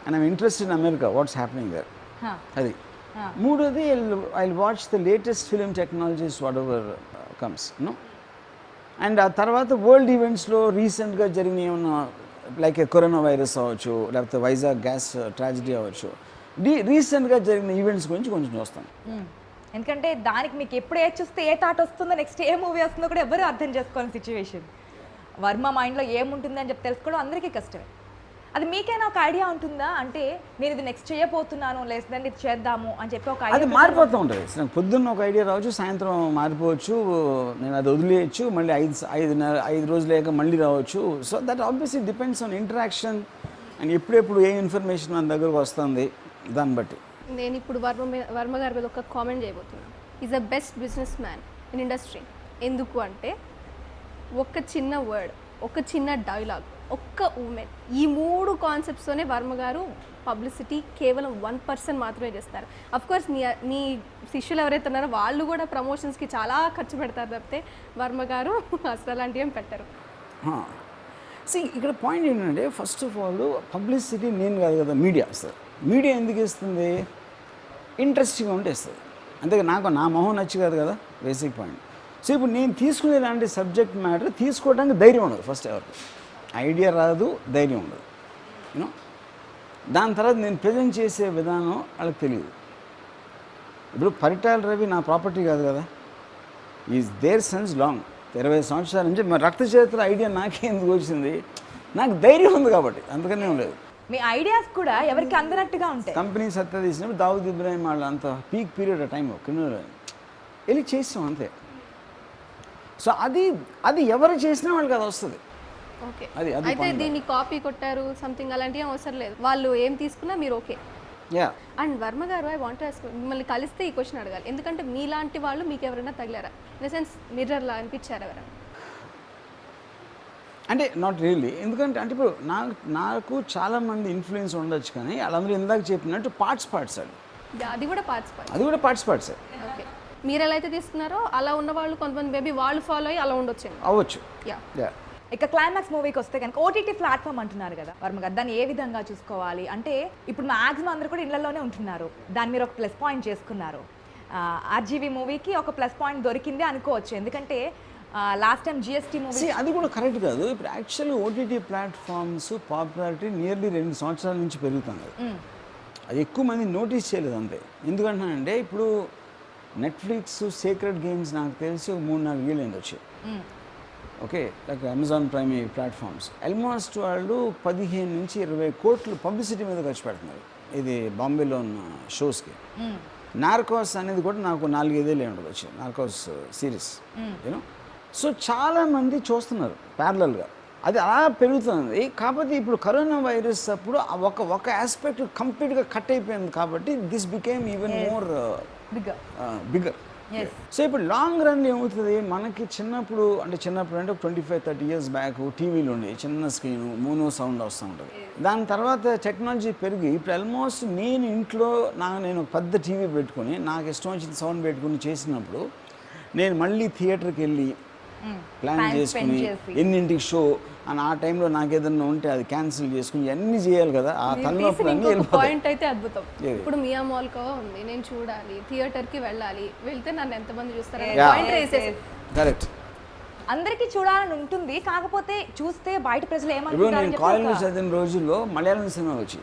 Speaker 3: and I'm interest in America, what's happening there. అది మూడోది I watch the latest film technologies whatever comes no. And ఆ తర్వాత వరల్డ్ ఈవెంట్స్లో రీసెంట్గా జరిగిన ఏమన్నా లైక్ కరోనా వైరస్ అవ్వచ్చు, లేకపోతే వైజాగ్ గ్యాస్ ట్రాజడీ అవ్వచ్చు, రీసెంట్గా జరిగిన ఈవెంట్స్ గురించి కొంచెం చూస్తాను.
Speaker 2: ఎందుకంటే దానికి మీకు ఎప్పుడు ఏ చూస్తే ఏ థాట్ వస్తుందో, నెక్స్ట్ ఏ మూవీ వస్తుందో కూడా ఎవరు అర్థం చేసుకోని సిచ్యువేషన్. వర్మ మైండ్లో ఏముంటుంది అని చెప్పి తెలుసుకోవడం అందరికీ కష్టమే. అది మీకైనా ఒక ఐడియా ఉంటుందా? అంటే నేను ఇది నెక్స్ట్ చేయబోతున్నాను, లేదంటే ఇది చేద్దాము అని చెప్పి ఒక
Speaker 3: అది మారిపోతూ ఉంటుంది. నాకు పొద్దున్న ఒక ఐడియా రావచ్చు, సాయంత్రం మారిపోవచ్చు, నేను అది వదిలేయచ్చు, మళ్ళీ 5 రోజులు లేక మళ్ళీ రావచ్చు. So that obviously depends on interaction and ఎప్పుడెప్పుడు ఏ ఇన్ఫర్మేషన్ మన దగ్గరకు వస్తుంది దాన్ని బట్టి.
Speaker 1: నేను ఇప్పుడు వర్మ గారి మీద ఒక కామెంట్ చేయబోతున్నాను. Is the best business man in industry. ఎందుకు అంటే ఒక చిన్న వర్డ్, ఒక చిన్న డైలాగ్, ఒక్క ఉమెన్, ఈ 3 కాన్సెప్ట్స్తోనే వర్మ గారు పబ్లిసిటీ కేవలం 1% మాత్రమే చేస్తారు. అఫ్కోర్స్ మీ శిష్యులు ఎవరైతే ఉన్నారో వాళ్ళు కూడా ప్రమోషన్స్కి చాలా ఖర్చు పెడతారు తప్పితే వర్మ గారు అసలు అలాంటివి ఏం పెట్టరు.
Speaker 3: ఇక్కడ పాయింట్ ఏంటంటే ఫస్ట్ ఆఫ్ ఆల్ పబ్లిసిటీ నేను కాదు కదా, మీడియా ఇస్తుంది. మీడియా ఎందుకు ఇస్తుంది? ఇంట్రెస్టింగ్గా ఉంటే ఇస్తుంది. అంతే, నాకు నా మొహం నచ్చి కాదు కదా బేసిక్ పాయింట్. సో ఇప్పుడు నేను తీసుకునే ఇలాంటి సబ్జెక్ట్ మ్యాటర్ తీసుకోవడానికి ధైర్యం ఉండదు. ఫస్ట్ ఎవరికి ఐడియా రాదు, ధైర్యం ఉండదు యూనో. దాని తర్వాత నేను ప్రజెంట్ చేసే విధానం వాళ్ళకి తెలియదు. ఇప్పుడు పరిటాల రవి నా ప్రాపర్టీ కాదు కదా, ఈజ్ దేర్ సెన్స్ లాంగ్ 20 సంవత్సరాల నుంచి. మరి రక్త చరిత్ర ఐడియా నాకే ఎందుకు వచ్చింది? నాకు ధైర్యం ఉంది కాబట్టి, అందుకనే లేదు.
Speaker 2: మీ ఐడియాస్ కూడా ఎవరికి అందనట్టుగా ఉంటాయి.
Speaker 3: కంపెనీ సత్తా తీసినప్పుడు దావుద్ ఇబ్రాహిం వాళ్ళు అంత పీక్ పీరియడ్ ఆ టైం క్రిమినల్ వెళ్ళి చేసాం అంతే. సో అది ఎవరు చేసినా వాళ్ళకి అది వస్తుంది.
Speaker 1: ఓకే,
Speaker 3: అది
Speaker 1: అయితే దీన్ని కాపీ కొట్టారు సంథింగ్ అలాంటివి ఏం అవసరం లేదు. వాళ్ళు ఏం తీసుకున్నా మీరు ఓకే.
Speaker 3: యా.
Speaker 1: అండ్ వర్మ గారు ఐ వాంట్ ఆస్క్, మిమ్మల్ని కలిస్తే ఈ క్వశ్చన్ అడగాలి. ఎందుకంటే మీలాంటి వాళ్ళు మీకు ఎవరైనా తగిలారా? ఇన్ ద సెన్స్ మిర్రర్లా అనిపించారు ఎవరైనా?
Speaker 3: అంటే నాట్ రియల్లీ. ఎందుకంటే అంటే ఇప్పుడు నాకు చాలామంది ఇన్ఫ్లుయెన్స్ ఉండొచ్చు, కానీ వాళ్ళందరూ ఇందాక చెప్పినట్టు పార్ట్స్
Speaker 1: అది కూడా
Speaker 3: పార్ట్స్
Speaker 1: ఓకే. మీరు ఎలా అయితే తీసుకున్నారో అలా ఉన్న వాళ్ళు కొంతమంది మేబీ వాళ్ళు ఫాలో అయ్యి అలా ఉండొచ్చు.
Speaker 3: అవ్వచ్చు.
Speaker 1: యా.
Speaker 2: ఇక క్లైమాక్స్ మూవీకి వస్తే కనుక ఓటీటీ ప్లాట్ఫామ్ అంటున్నారు కదా వర్మ గారు, దాన్ని ఏ విధంగా చూసుకోవాలి? అంటే ఇప్పుడు మ్యాక్సిమం అందరూ కూడా ఇళ్లలోనే ఉంటున్నారు, దాన్ని మీరు ఒక ప్లస్ పాయింట్ చేసుకున్నారు. ఆర్జీవీ మూవీకి ఒక ప్లస్ పాయింట్ దొరికింది అనుకోవచ్చు. ఎందుకంటే లాస్ట్ టైం జిఎస్టీ మూవీ
Speaker 3: అది కూడా కరెక్ట్ కాదు. ఇప్పుడు actually OTT platforms popularity nearly 2 సంవత్సరాల నుంచి పెరుగుతుంది. అది ఎక్కువ మంది నోటీస్ చేయలేదు అంతే. ఎందుకంటున్నానంటే ఇప్పుడు నెట్ఫ్లిక్స్ సీక్రెట్ గేమ్స్ నాకు తెలిసి 3-4 ఏళ్ళు అయింది వచ్చి. ఓకే, లైక్ అమెజాన్ ప్రైమ్ ఈ ప్లాట్ఫామ్స్ ఆల్మోస్ట్ వాళ్ళు 15-20 కోట్లు పబ్లిసిటీ మీద ఖర్చు పెడుతున్నారు ఇది బాంబేలో ఉన్న షోస్కి. నార్కోస్ అనేది కూడా నాకు 4-5 ఏళ్ళు ఉండదు వచ్చి, నార్కోస్ సిరీస్ యూనో. సో చాలామంది చూస్తున్నారు ప్యారలల్గా, అది అలా పెరుగుతుంది. కాకపోతే ఇప్పుడు కరోనా వైరస్ అప్పుడు ఒక ఆస్పెక్ట్ కంప్లీట్గా కట్ అయిపోయింది కాబట్టి this became even more bigger. So ఇప్పుడు లాంగ్ రన్ ఏమవుతుంది, మనకి చిన్నప్పుడు అంటే 25-30 ఇయర్స్ బ్యాక్ టీవీలు ఉండే చిన్న స్క్రీన్ మోనో సౌండ్ వస్తూ ఉంటుంది. దాని తర్వాత టెక్నాలజీ పెరిగి ఇప్పుడు ఆల్మోస్ట్ నేను ఇంట్లో నేను పెద్ద టీవీ పెట్టుకొని నాకు ఇష్టం వచ్చిన సౌండ్ పెట్టుకుని చేసినప్పుడు నేను మళ్ళీ థియేటర్కి వెళ్ళి ప్లాన్ చేసుకుని ఎన్నింటికి షో అని ఆ టైంలో నాకు ఏదన్నా ఉంటే అది క్యాన్సిల్ చేసుకుని ఇవన్నీ చేయాలి కదా. ఆ తలనొప్పులు అన్నీ
Speaker 1: పాయింట్ అయితే అద్భుతం. ఇప్పుడు మియా మాల్కో ఉంది, నేను చూడాలి, థియేటర్కి వెళ్ళాలి, వెళ్తే నన్ను ఎంతమంది చూస్తారు పాయింట్ రేసేసి.
Speaker 3: కరెక్ట్,
Speaker 2: అందరికీ చూడాలని ఉంటుంది, కాకపోతే చూస్తే బయట ప్రజలు
Speaker 3: ఇప్పుడు
Speaker 2: ఏమంటారు.
Speaker 3: నేను కాలేజ్లో చదివిన రోజుల్లో మలయాళం సినిమా వచ్చి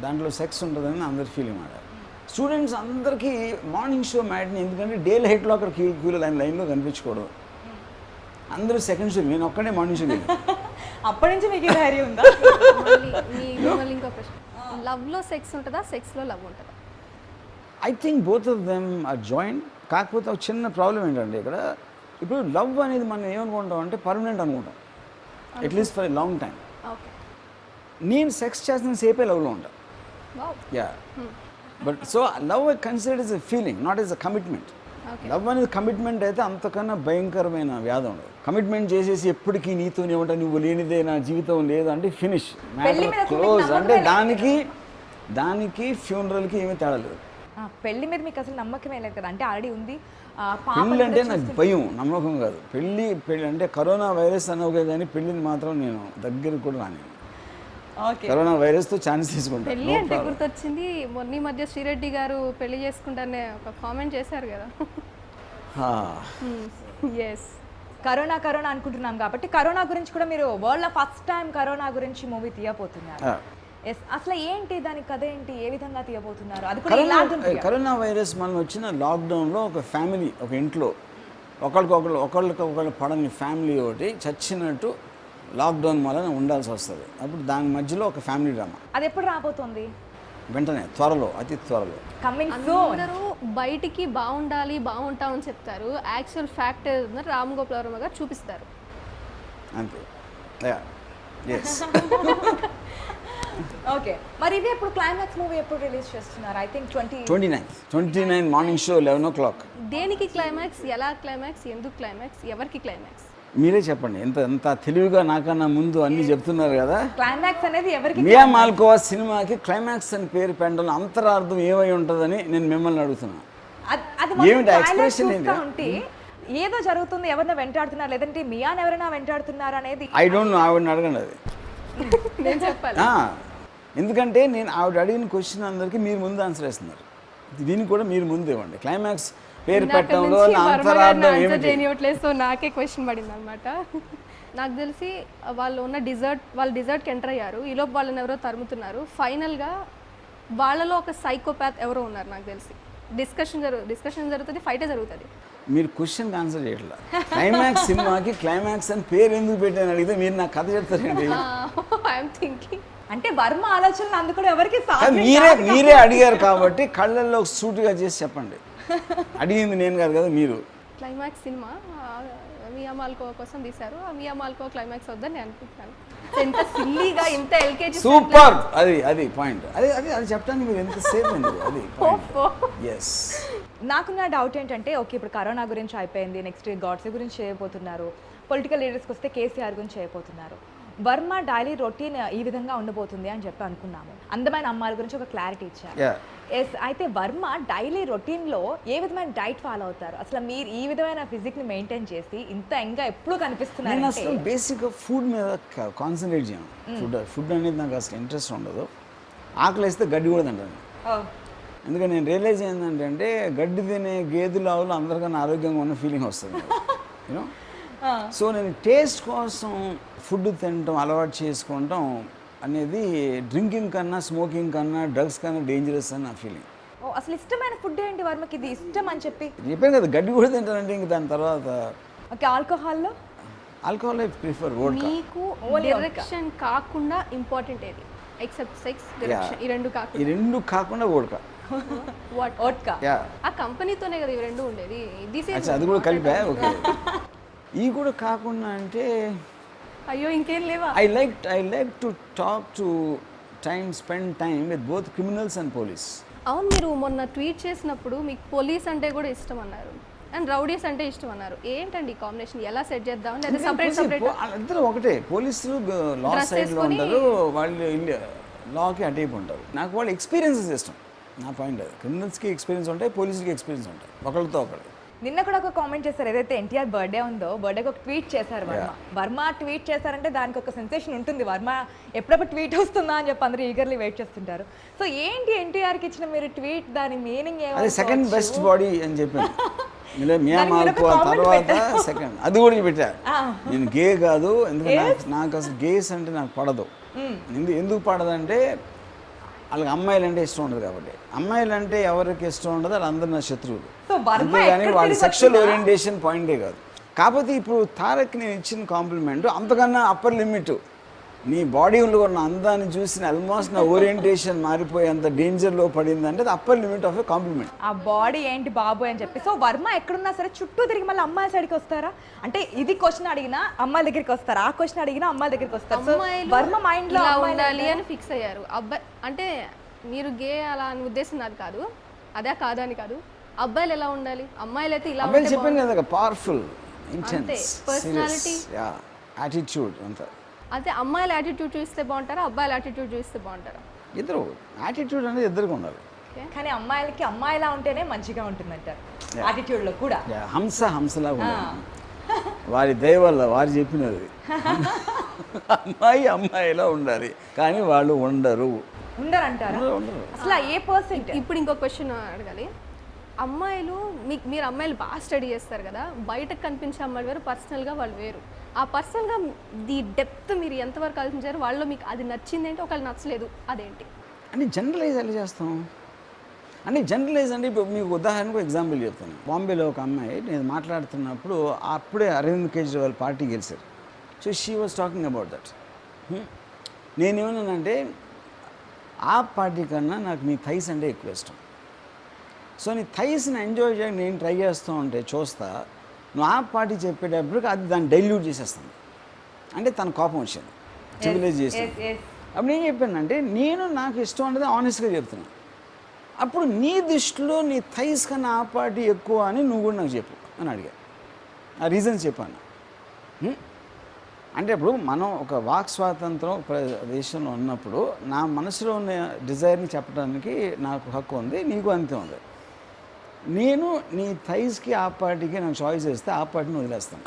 Speaker 3: దాంట్లో సెక్స్ ఉంటుందని అందరి ఫీలింగ్ మాట. స్టూడెంట్స్ అందరికీ మార్నింగ్ షో మ్యాట్ని, ఎందుకంటే డే లైట్లో అక్కడ క్యూలో లైన్లో కనిపించకూడదు. అందరూ సెకండ్ షో, నేను ఒక్కడే మార్నింగ్ షో.
Speaker 2: అప్పటి నుంచి మీకు ధైర్యం ఉందా?
Speaker 1: మళ్ళీ ఇంకో ప్రశ్న, లవ్లో సెక్స్ ఉంటుందా, సెక్స్లో లవ్ ఉంటుందా?
Speaker 3: I think both of them are joint. కాకపోతే ఒక చిన్న ప్రాబ్లం ఏంటంటే ఇక్కడ ఇప్పుడు లవ్ అనేది మనం ఏమనుకుంటాం అంటే పర్మనెంట్ అనుకుంటాం, at least for a long time.
Speaker 1: Okay,
Speaker 3: నేను సెక్స్ చేసిన సేపే లవ్లో ఉంటాను. Yeah, but so love considered is a feeling, not is a commitment. Love అనేది కమిట్మెంట్ అయితే అంతకన్నా భయంకరమైన వ్యాధి ఉండదు. కమిట్మెంట్ చేసేసి ఎప్పటికీ నీతోనే ఉంటా, నువ్వు లేనిదే నా జీవితం లేదు అంటే ఫినిష్, మ్యాటర్ క్లోజ్. అంటే దానికి ఫ్యూనరల్కి ఏమీ తేడా లేదు.
Speaker 2: పెళ్లి మీద మీకు అసలు నమ్మకమే లేదు కదా, అంటే ఆల్రెడీ ఉంది.
Speaker 3: పెళ్ళి అంటే నాకు భయం, నమ్మకం కాదు. పెళ్ళి అంటే కరోనా వైరస్ అనవుగా కానీ పెళ్ళిని మాత్రం నేను దగ్గరికి కూడా రాను. కరోనా వైరస్తో ఛాన్స్ తీసుకుంటాను.
Speaker 1: పెళ్ళి అంటే గుర్తొచ్చింది, మొన్న మధ్య శ్రీరెడ్డి గారు పెళ్లి చేసుకుంటారనే ఒక కామెంట్ చేశారు కదా. ఎస్,
Speaker 2: కరోనా అనుకుంటున్నాం కాబట్టి కరోనా గురించి కూడా మీరు వరల్డ్లో ఫస్ట్ టైం కరోనా గురించి మూవీ తీయబోతున్నారు. ఎస్, అసలు ఏంటి దాని కథ ఏంటి, ఏ విధంగా తీయబోతున్నారు? అది కూడా
Speaker 3: కరోనా వైరస్ మనం వచ్చిన లాక్డౌన్లో ఒక ఫ్యామిలీ, ఒక ఇంట్లో ఒకళ్ళకొకళ్ళు పడని ఫ్యామిలీ ఒకటి చచ్చినట్టు లాక్డౌన్ వలన ఉండాల్సి వస్తుంది. అప్పుడు దాని మధ్యలో ఒక ఫ్యామిలీ డ్రామా.
Speaker 2: అది ఎప్పుడు రాబోతుంది?
Speaker 3: వెంటనే, త్వరలో, అతి త్వరలో.
Speaker 1: అందరూ బయటికి బాగుంటామని చెప్తారు, యాక్చువల్ ఫ్యాక్ట్ రామ్ గోపాల్ వర్మ గారు చూపిస్తారు
Speaker 3: అంతే.
Speaker 2: ఓకే, మరి ఇది ఎప్పుడు క్లైమాక్స్ మూవీ ఎప్పుడు రిలీజ్ చేస్తున్నారు? I think
Speaker 3: 29 morning show 11 o'clock.
Speaker 1: దేనికి క్లైమాక్స్, ఎలా క్లైమాక్స్, ఎందుకు క్లైమాక్స్, ఎవరికి క్లైమాక్స్?
Speaker 3: మీరే చెప్పండి. ఎంత తెలివిగా నాకన్నా ముందు అన్ని చెప్తున్నారు కదా.
Speaker 2: క్లైమాక్స్ అనేది ఎవరికి?
Speaker 3: మియా మాల్కోవా సినిమాకి క్లైమాక్స్ అని పేరు పెట్టడం అంతరార్థం ఏమై ఉంటుందని నేను మిమ్మల్ని అడుగుతున్నా. ఏమిటి ఎక్స్ప్రెషన్ ఏంటి?
Speaker 2: ఏదో జరుగుతుంది, ఎవరిని వెంటాడుతున్నారు, లేదంటే మియాని ఎవరైనా వెంటాడుతున్నారు అనేది
Speaker 3: ఐ డోంట్ నో. ఆవిడని అడగండి అది.
Speaker 1: నేను చెప్పాలి,
Speaker 3: ఎందుకంటే నేను ఆవిడ అడిగిన క్వశ్చన్ అందరికీ మీరు ముందు ఆన్సర్ వేస్తున్నారు, దీనికి కూడా మీరు ముందు ఇవ్వండి. క్లైమాక్స్ పేరు పెట్టడంలో అంతరార్థం ఏమిటి?
Speaker 1: సో నాకే క్వశ్చన్ పడింది అనమాట. నాకు తెలిసి వాళ్ళు డిజర్ట్కి ఎంటర్ అయ్యారు, ఈలోపు వాళ్ళని ఎవరో తరుముతున్నారు. ఫైనల్గా వాళ్ళలో ఒక సైకోపాత్ ఎవరో ఉన్నారు నాకు తెలిసి. డిస్కషన్ జరుగుతుంది, ఫైటే జరుగుతుంది.
Speaker 3: మీరు క్వశ్చన్కి ఆన్సర్ చేయట్లా. క్లైమాక్స్ సినిమాకి క్లైమాక్స్ అని పేరు ఎందుకు పెట్టాను అడిగితే మీరు నాకు కథ చెప్తారండి.
Speaker 1: ఐఎమ్ థింకింగ్
Speaker 2: అంటే వర్మ ఆలోచనలు అందుకు ఎవరికి
Speaker 3: మీరే అడిగారు కాబట్టి కళ్ళల్లో సూటిగా చేసి చెప్పండి. అడిగింది నేను కాదు కదా మీరు.
Speaker 1: క్లైమాక్స్ సినిమా మియా మాల్కోవా కోసం తీశారు, ఆ మియా మాల్కోవా క్లైమాక్స్ వద్దని నేను అనుకుంటున్నాను. ఎంత సిల్లీగా, ఇంత ఎల్కేజీ.
Speaker 3: సూపర్, అది పాయింట్. అది చెప్పడానికి మీరు ఎంత సేఫ్ అండి, అది ఎస్.
Speaker 2: నాకున్న డౌట్ ఏంటంటే, ఓకే ఇప్పుడు కరోనా గురించి అయిపోయింది, నెక్స్ట్ గాడ్సే గురించి చేయబోతున్నారు, పొలిటికల్ లీడర్స్కి వస్తే కేసీఆర్ గురించి చేయబోతున్నారు. వర్మ డైలీ రొటీన్ ఈ విధంగా ఉండబోతుంది అని చెప్పి అనుకున్నాము. అందమైన అమ్మాయిల గురించి ఒక క్లారిటీ ఇచ్చారు. ఎస్, అయితే వర్మ డైలీ రొటీన్లో ఏ విధమైన డైట్ ఫాలో అవుతారు? అసలు మీరు ఈ విధమైన ఫిజిక్ని మెయింటైన్ చేసి ఇంత ఇంకా ఎప్పుడు కనిపిస్తున్నారు?
Speaker 3: నేను అసలు బేసిక్గా ఫుడ్ మీద కాన్సన్ట్రేట్ చేయను. ఫుడ్ అనేది నాకు అసలు ఇంట్రెస్ట్ ఉండదు. ఆకలి వేస్తే గడ్డి కూడా తింటాను. ఎందుకంటే నేను రియలైజ్ ఏంటంటే గడ్డి తినే గేదెలు ఆవులు అందరికన్నా ఆరోగ్యంగా ఉన్న ఫీలింగ్ వస్తుంది యూనో. సో నేను టేస్ట్ కోసం ఫుడ్ తినటం అలవాటు చేసుకోవటం అనేది డ్రింకింగ్ కన్నా స్మోకింగ్ కన్నా డ్రగ్స్ కన్నా డేంజరస్ అని నా ఫీలింగ్.
Speaker 2: ఓ అసలు ఇష్టమైన ఫుడ్ ఏంటి వర్మకి, ఇది ఇష్టం అని చెప్పి?
Speaker 3: చెప్పాను కదా, గడ్డి కూడా తింటానంటే ఇంక దాని తర్వాత
Speaker 2: ఓకే. ఆల్కహాల్లో?
Speaker 3: Alcohol I prefer vodka.
Speaker 1: మీకు డైరెక్షన్ కాకుండా ఇంపార్టెంట్ ఏది ఎక్సెప్ట్ సెక్స్ డైరెక్షన్? ఈ రెండు
Speaker 3: ఈ
Speaker 1: కాకుండా
Speaker 3: రెండు కాకుండా వోడ్కా.
Speaker 1: వాట్?
Speaker 2: వోడ్కా.
Speaker 3: యా,
Speaker 1: ఆ కంపెనీతోనే కదా ఇవి రెండు ఉండేది. దిస్ ఈజ్
Speaker 3: అది కూడా కలిపా. ఓకే. ఈ కూడా కాకుండా అంటే
Speaker 1: అయ్యో ఇంకేం లేవా?
Speaker 3: I like to talk to spend time with both criminals and police.
Speaker 1: అవును, మీరు మొన్న ట్వీట్ చేసినప్పుడు మీకు పోలీస్ అంటే కూడా ఇష్టం అన్నారు అండ్ రౌడీస్ అంటే ఇష్టం అన్నారు. ఏంటండి ఈ కాంబినేషన్? ఎలా సెట్ చేద్దాం? లేదా సపరేట్
Speaker 3: ఇద్దరు ఒకటే. పోలీసులు లా
Speaker 1: Dress
Speaker 3: సైడ్లో
Speaker 1: వేసుకొని-
Speaker 3: ఉంటారు, వాళ్ళు లాకి అటైపు ఉంటారు. నాకు వాళ్ళ ఎక్స్పీరియన్సెస్ ఇష్టం. నా పాయింట్ అది. క్రిమినల్స్కి ఎక్స్పీరియన్స్ ఉంటాయి, పోలీసులకి ఎక్స్పీరియన్స్ ఉంటాయి, ఒకరితో ఒకరు.
Speaker 2: నిన్న కూడా ఒక కామెంట్ చేశారు, ఏదైతే ఎన్టీఆర్ బర్త్డే ఉందో బర్త్డేకి ఒక ట్వీట్ చేశారు వర్మ. వర్మ ట్వీట్ చేశారంటే దానికి ఒక సెన్సేషన్ ఉంటుంది. వర్మ ఎప్పుడప్పుడు ట్వీట్ వస్తుందా అని చెప్పి అందరూ ఈగర్లీ వెయిట్ చేస్తుంటారు. సో ఏంటి ఎన్టీఆర్కి ఇచ్చిన మీరు ట్వీట్, దాని మీనింగ్
Speaker 3: అది సెకండ్ బెస్ట్ బాడీ అని చెప్పాను. మియా
Speaker 2: దానికి మీరు ఒక
Speaker 3: మాల్కో
Speaker 2: comment
Speaker 3: తర్వాత
Speaker 2: పెట్టారు.
Speaker 3: సెకండ్, అది కూడా పెట్టారు. నేను గే కాదు, ఎందుకంటే నాకు అసలు గేస్ అంటే నాకు పడదు. ఎందుకు పడదంటే వాళ్ళకి అమ్మాయిలు అంటే ఇష్టం ఉండదు కాబట్టి. అమ్మాయిలు అంటే ఎవరికి ఇష్టం ఉండదు, వాళ్ళందరూ నా శత్రువులు.
Speaker 2: సో వర్మ
Speaker 3: అంతేగాని
Speaker 2: ఎక్కడ
Speaker 3: వాళ్ళ
Speaker 2: తిరిగి
Speaker 3: సెక్షువల్
Speaker 2: వచ్చినా-
Speaker 3: ఓరియంటేషన్ పాయింటే కాదు. కాకపోతే ఇప్పుడు తారక్ నేను ఇచ్చిన కాంప్లిమెంట్ అంతకన్నా అప్పర్ లిమిట్. నీ బాడీలో ఉన్న అందాన్ని చూసిన ఆల్మోస్ట్ నా ఓరియంటేషన్ మారిపోయేంత డేంజర్లో పడిందంటే అది upper limit of a compliment.
Speaker 2: ఆ బాడీ ఏంటి బాబు అని చెప్పి. సో వర్మ ఎక్కడున్నా సరే చుట్టూ తిరిగి మళ్ళీ అమ్మాయిల సైడ్కి వస్తారా? అంటే ఇది క్వశ్చన్ అడిగినా అమ్మాయిల దగ్గరికి వస్తారు, ఆ క్వశ్చన్ అడిగినా అమ్మాయిల దగ్గరికి వస్తారు. సో
Speaker 1: అమ్మాయిలు
Speaker 2: వర్మ మైండ్ లో
Speaker 1: ఇలా
Speaker 2: అమ్మాయిలు
Speaker 1: ఉండాలి అని ఫిక్స్ అయ్యారు. అబ్బాయి అంటే మీరు గే అలా అని ఉద్దేశం నాకు కాదు, అదే కాదని కాదు. అబ్బాయిలు ఎలా ఉండాలి, అమ్మాయిలు అయితే ఇలా
Speaker 3: అబ్బాయిలు
Speaker 1: ఉంటే
Speaker 3: చెప్పాను కదా, పవర్ఫుల్,
Speaker 1: అంతే.
Speaker 3: Intense,
Speaker 1: Personality.
Speaker 3: యాటిట్యూడ్ అంతా.
Speaker 1: అదే అమ్మాయిల యాటిట్యూడ్ చూస్తే బాగుంటారా, అబ్బాయిల యాటిట్యూడ్ చూస్తే బాగుంటారా?
Speaker 3: ఇద్దరు యాటిట్యూడ్ అనేది ఇద్దరికి ఉండాలి.
Speaker 2: కానీ అమ్మాయిలకి అమ్మాయిలా ఉంటేనే మంచిగా ఉంటుందంటారు యాటిట్యూడ్ లో కూడా.
Speaker 3: హంసలాగా ఉండాలి. వారి దయ వల్ల వారు చెప్పినది. అమ్మాయిలా ఉండాలి, కానీ వాళ్ళు ఉండరు.
Speaker 2: ఉండరంటారా?
Speaker 3: ఉండరు.
Speaker 2: అసలు ఏ పర్సెంట్?
Speaker 1: ఇప్పుడు ఇంకో క్వశ్చన్ అడగాలి. అమ్మాయిలు మీరు అమ్మాయిలు బాగా స్టడీ చేస్తారు కదా, బయటకు కనిపించే అమ్మాయిలు వేరు, పర్సనల్గా వాళ్ళు వేరు. ఆ పర్సనల్గా ది డెప్త్ మీరు ఎంతవరకు ఆలోచించారు? వాళ్ళలో మీకు అది నచ్చింది ఏంటి, ఒకళ్ళు నచ్చలేదు అదేంటి?
Speaker 3: అంటే జనరలైజ్ ఎలా చేస్తాం అంటే జనరలైజ్ అంటే ఇప్పుడు మీకు ఉదాహరణకు ఎగ్జాంపుల్ చెప్తాను. బాంబేలో ఒక అమ్మాయి నేను మాట్లాడుతున్నప్పుడు అప్పుడే అరవింద్ కేజ్రీవాల్ పార్టీ గెలిచారు. So she was talking about that. నేనేమన్నానంటే ఆ పార్టీ కన్నా నాకు నీ థైస్ అంటే ఎక్కువ ఇష్టం. సో నీ థైస్ని ఎంజాయ్ చేయడానికి నేను ట్రై చేస్తూ ఉంటే చూస్తా, నువ్వు ఆ పార్టీ చెప్పేటప్పటికి అది దాన్ని డైల్యూట్ చేసేస్తాను. అంటే తన కోపం వచ్చింది, సివిలైజ్ చేసింది. అప్పుడు నేను చెప్పానంటే నాకు ఇష్టం అనేది ఆనెస్ట్గా చెప్తున్నాను. అప్పుడు నీ దృష్టిలో నీ థైస్ కన్నా ఆ పార్టీ ఎక్కువ అని నువ్వు కూడా నాకు చెప్పు అని అడిగా. ఆ రీజన్స్ చెప్పాను. అంటే ఇప్పుడు మనం ఒక వాక్ స్వాతంత్రం దేశంలో ఉన్నప్పుడు నా మనసులో ఉన్న డిజైర్ని చెప్పడానికి నాకు హక్కు ఉంది, నీకు అంతే ఉంది. నేను నీ థైస్కి ఆ పార్టీకి నాకు చాయిస్ ఇస్తే ఆ పార్టీని వదిలేస్తాను.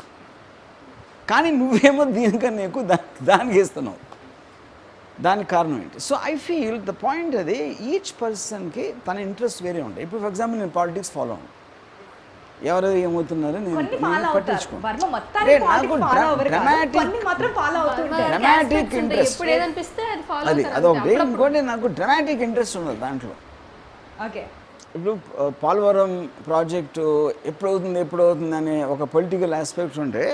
Speaker 3: కానీ నువ్వేమో దీనికన్నా ఎక్కువ దానికి ఇస్తున్నావు. దానికి కారణం ఏంటి? So I feel the point అది ఈచ్ పర్సన్కి తన ఇంట్రెస్ట్ వేరే ఉంటాయి. ఇప్పుడు ఫర్ ఎగ్జాంపుల్ నేను పాలిటిక్స్ ఫాలో అవ్వను, ఎవరు ఏమవుతున్నారో నేను పట్టించుకోను. డ్రామాటిక్ ఇంట్రెస్ట్
Speaker 1: ఎప్పుడు ఏదనిపిస్తే అది ఫాలో
Speaker 3: అది అదొకటి. ఇంకోటి నాకు డ్రామాటిక్ ఇంట్రెస్ట్ ఉండదు దాంట్లో.
Speaker 2: ఓకే.
Speaker 3: ఇప్పుడు పోలవరం ప్రాజెక్టు ఎప్పుడు అవుతుంది అనే ఒక పొలిటికల్ ఆస్పెక్ట్స్ ఉంటే,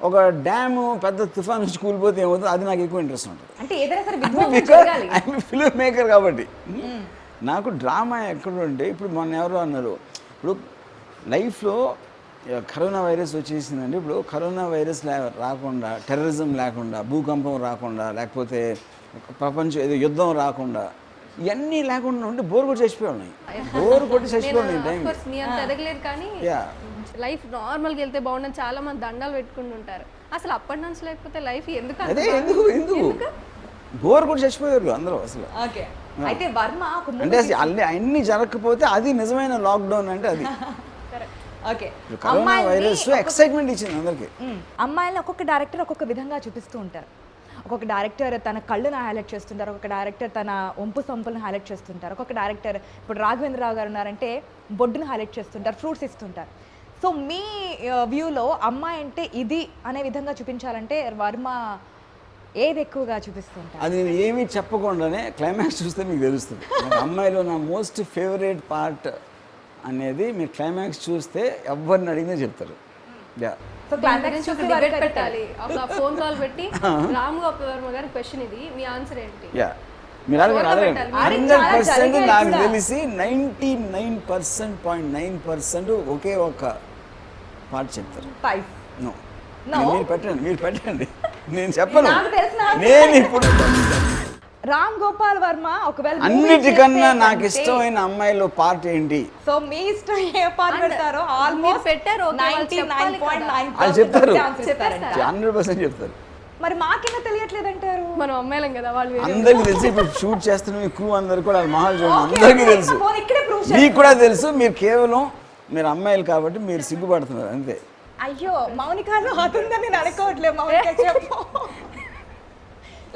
Speaker 3: ఒక డ్యాము పెద్ద తుఫాన్ నుంచి కూలిపోతే ఏమవుతుంది అది నాకు ఎక్కువ ఇంట్రెస్ట్ ఉంటుంది.
Speaker 2: అంటే ఏదైనా సరే బికాజ్
Speaker 3: ఐఎమ్ ఫిల్మ్ మేకర్ కాబట్టి నాకు డ్రామా ఎక్కడుంటే, ఇప్పుడు మొన్న ఎవరో అన్నారు, ఇప్పుడు లైఫ్లో కరోనా వైరస్ వచ్చేసిందండి. ఇప్పుడు కరోనా వైరస్ రాకుండా, టెర్రరిజం లేకుండా, భూకంపం రాకుండా, లేకపోతే ప్రపంచం ఏదో యుద్ధం రాకుండా, ఇవన్నీ లేకుండా ఉంటే బోర్ కొట్టి చచ్చిపోయి ఉన్నాయి. బోర్ కొట్టి చచ్చిపోయి ఉన్నాయి టైం.
Speaker 1: మీ అంత ఎదగలేదు కానీ లైఫ్ నార్మల్గా వెళ్తే బాగుండని చాలా మంది దండాలు పెట్టుకుని ఉంటారు. అసలు అప్పటి నుంచి లేకపోతే లైఫ్ ఎందుకు
Speaker 3: అదే ఎందుకు బోర్ కొట్టి చచ్చిపోయారు అందరూ అసలు.
Speaker 2: ఓకే. అయితే వర్మ
Speaker 3: అంటే అన్ని జరగకపోతే అది నిజమైన లాక్డౌన్ అంటే అది.
Speaker 2: ఓకే.
Speaker 3: కరోనా వైరస్ ఎక్సైట్మెంట్ ఇచ్చింది అందరికి.
Speaker 2: అమ్మాయిలను ఒక్కొక్క డైరెక్టర్ ఒక్కొక్క విధంగా చూపిస్తూ ఉంటారు. ఒక్కొక్క డైరెక్టర్ తన కళ్ళను హైలైట్ చేస్తుంటారు, ఒక్కొక్క డైరెక్టర్ తన ఒంపు సొంపులను హైలైట్ చేస్తుంటారు, ఒక్కొక్క డైరెక్టర్ ఇప్పుడు రాఘవేంద్రరావు గారు ఉన్నారంటే బొడ్డును హైలైట్ చేస్తుంటారు, ఫ్రూట్స్ ఇస్తుంటారు. సో మీ వ్యూలో అమ్మాయి అంటే ఇది అనే విధంగా చూపించాలంటే వర్మ ఏది ఎక్కువగా చూపిస్తుంటారు?
Speaker 3: అది నేను ఏమీ చెప్పకుండానే క్లైమాక్స్ చూస్తే మీకు తెలుస్తుంది. నాకు అమ్మాయిలో నా మోస్ట్ ఫేవరెట్ పార్ట్ అనేది మీరు క్లైమాక్స్ చూస్తే ఎవరిని అడిగినా చెప్తారు. యా
Speaker 2: సో
Speaker 1: దీని
Speaker 2: క్లైమాక్స్
Speaker 1: గురించి ఒక
Speaker 2: చూసి
Speaker 1: డిబేట్
Speaker 2: వరకు
Speaker 1: పెట్టాలి, ఒక ఫోన్ కాల్ పెట్టి రామ్ గోపాల్ వర్మ గారి క్వశ్చన్ ఇది, మీ ఆన్సర్ ఏంటి?
Speaker 3: యా మీరు అడగండి అడగండి.
Speaker 1: పెట్టాలి.
Speaker 3: 100% నాకు తెలిసి 99.9% ఒకే ఒక పార్ట్ చెప్తారు.
Speaker 2: 5.
Speaker 3: No
Speaker 2: No?
Speaker 3: మీరు పెట్టండి నేను చెప్పను.
Speaker 2: నాకు తెలిసిన
Speaker 3: నేను ఇప్పుడు
Speaker 2: రామ్ గోపాల్ వర్మ ఒకవేళ
Speaker 3: అన్నిటికన్నా నాకు ఇష్టమైన అమ్మాయిలో పార్ట్ ఏంటి
Speaker 2: సో మీ ఇష్టం ఏ పార్ట్ పెడతారో
Speaker 1: మీరు
Speaker 2: ఆల్మోస్ట్
Speaker 1: పెట్టారు, okay, వాళ్ళు చెప్పాలి కదా.
Speaker 2: 99.9%
Speaker 3: వాళ్ళు చెప్తారు.
Speaker 2: చెప్పేస్తారా?
Speaker 3: 100% చెప్తారు.
Speaker 2: మరి మాకేనా తెలియట్లేదంటారు?
Speaker 1: మనం అమ్మాయిలం కదా, వాళ్ళు వేరే.
Speaker 3: అందరికీ తెలుసు. ఇప్పుడు షూట్ చేస్తున్న మీ క్రూ అందరు కూడా వాళ్ళ మొహాలు చూడండి, అందరికీ తెలుసు.
Speaker 2: ఇక్కడే ప్రూవ్
Speaker 3: మీకు కూడా తెలుసు. మీరు కేవలం మీరు అమ్మాయిలు కాబట్టి మీరు సిగ్గుపడుతున్నారు అంతే.
Speaker 2: అయ్యో మౌనికాలో అతుందని నేను అనుకోవట్లేదు. మౌనిక చెప్పు.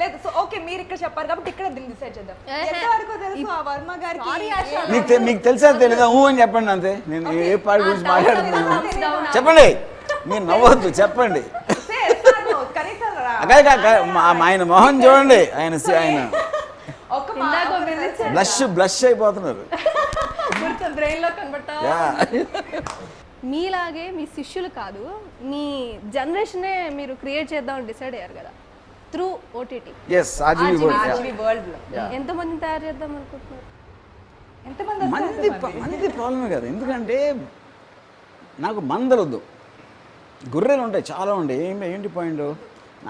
Speaker 2: లేదు సో ఓకే మీరు ఇక్కడ చెప్పారు కాబట్టి ఇక్కడ దీన్ని డిసైడ్ చేద్దాం. ఎంతవరకు తెలుసు ఆ వర్మ గారికి?
Speaker 3: మీకు తెలుసా తెలీదా? అని చెప్పండి అంతే. నేను ఏ పార్ట్ గురించి మాట్లాడుతున్నాను చెప్పండి. మీరు నవ్వద్దు, చెప్పండి.
Speaker 2: కనీసం
Speaker 3: ఆయన మొహం చూడండి. ఆయన
Speaker 2: ఒక
Speaker 3: బ్లష్ అయిపోతున్నారు.
Speaker 1: బ్రెయిన్ లో కనబడతా. మీలాగే మీ శిష్యులు కాదు, మీ జనరేషనే మీరు క్రియేట్ చేద్దామని డిసైడ్ అయ్యారు కదా through OTT.
Speaker 3: Yes RGV
Speaker 2: world లో
Speaker 1: ఎంతమందిని తయారు చేద్దాం అనుకుంటున్నారు?
Speaker 2: ఎంతమంది
Speaker 3: మంది ప్రాబ్లమే కదా. ఎందుకంటే నాకు మందలొద్దు, గొర్రెలు ఉంటాయి చాలా ఉంటాయి. ఏంటి పాయింట్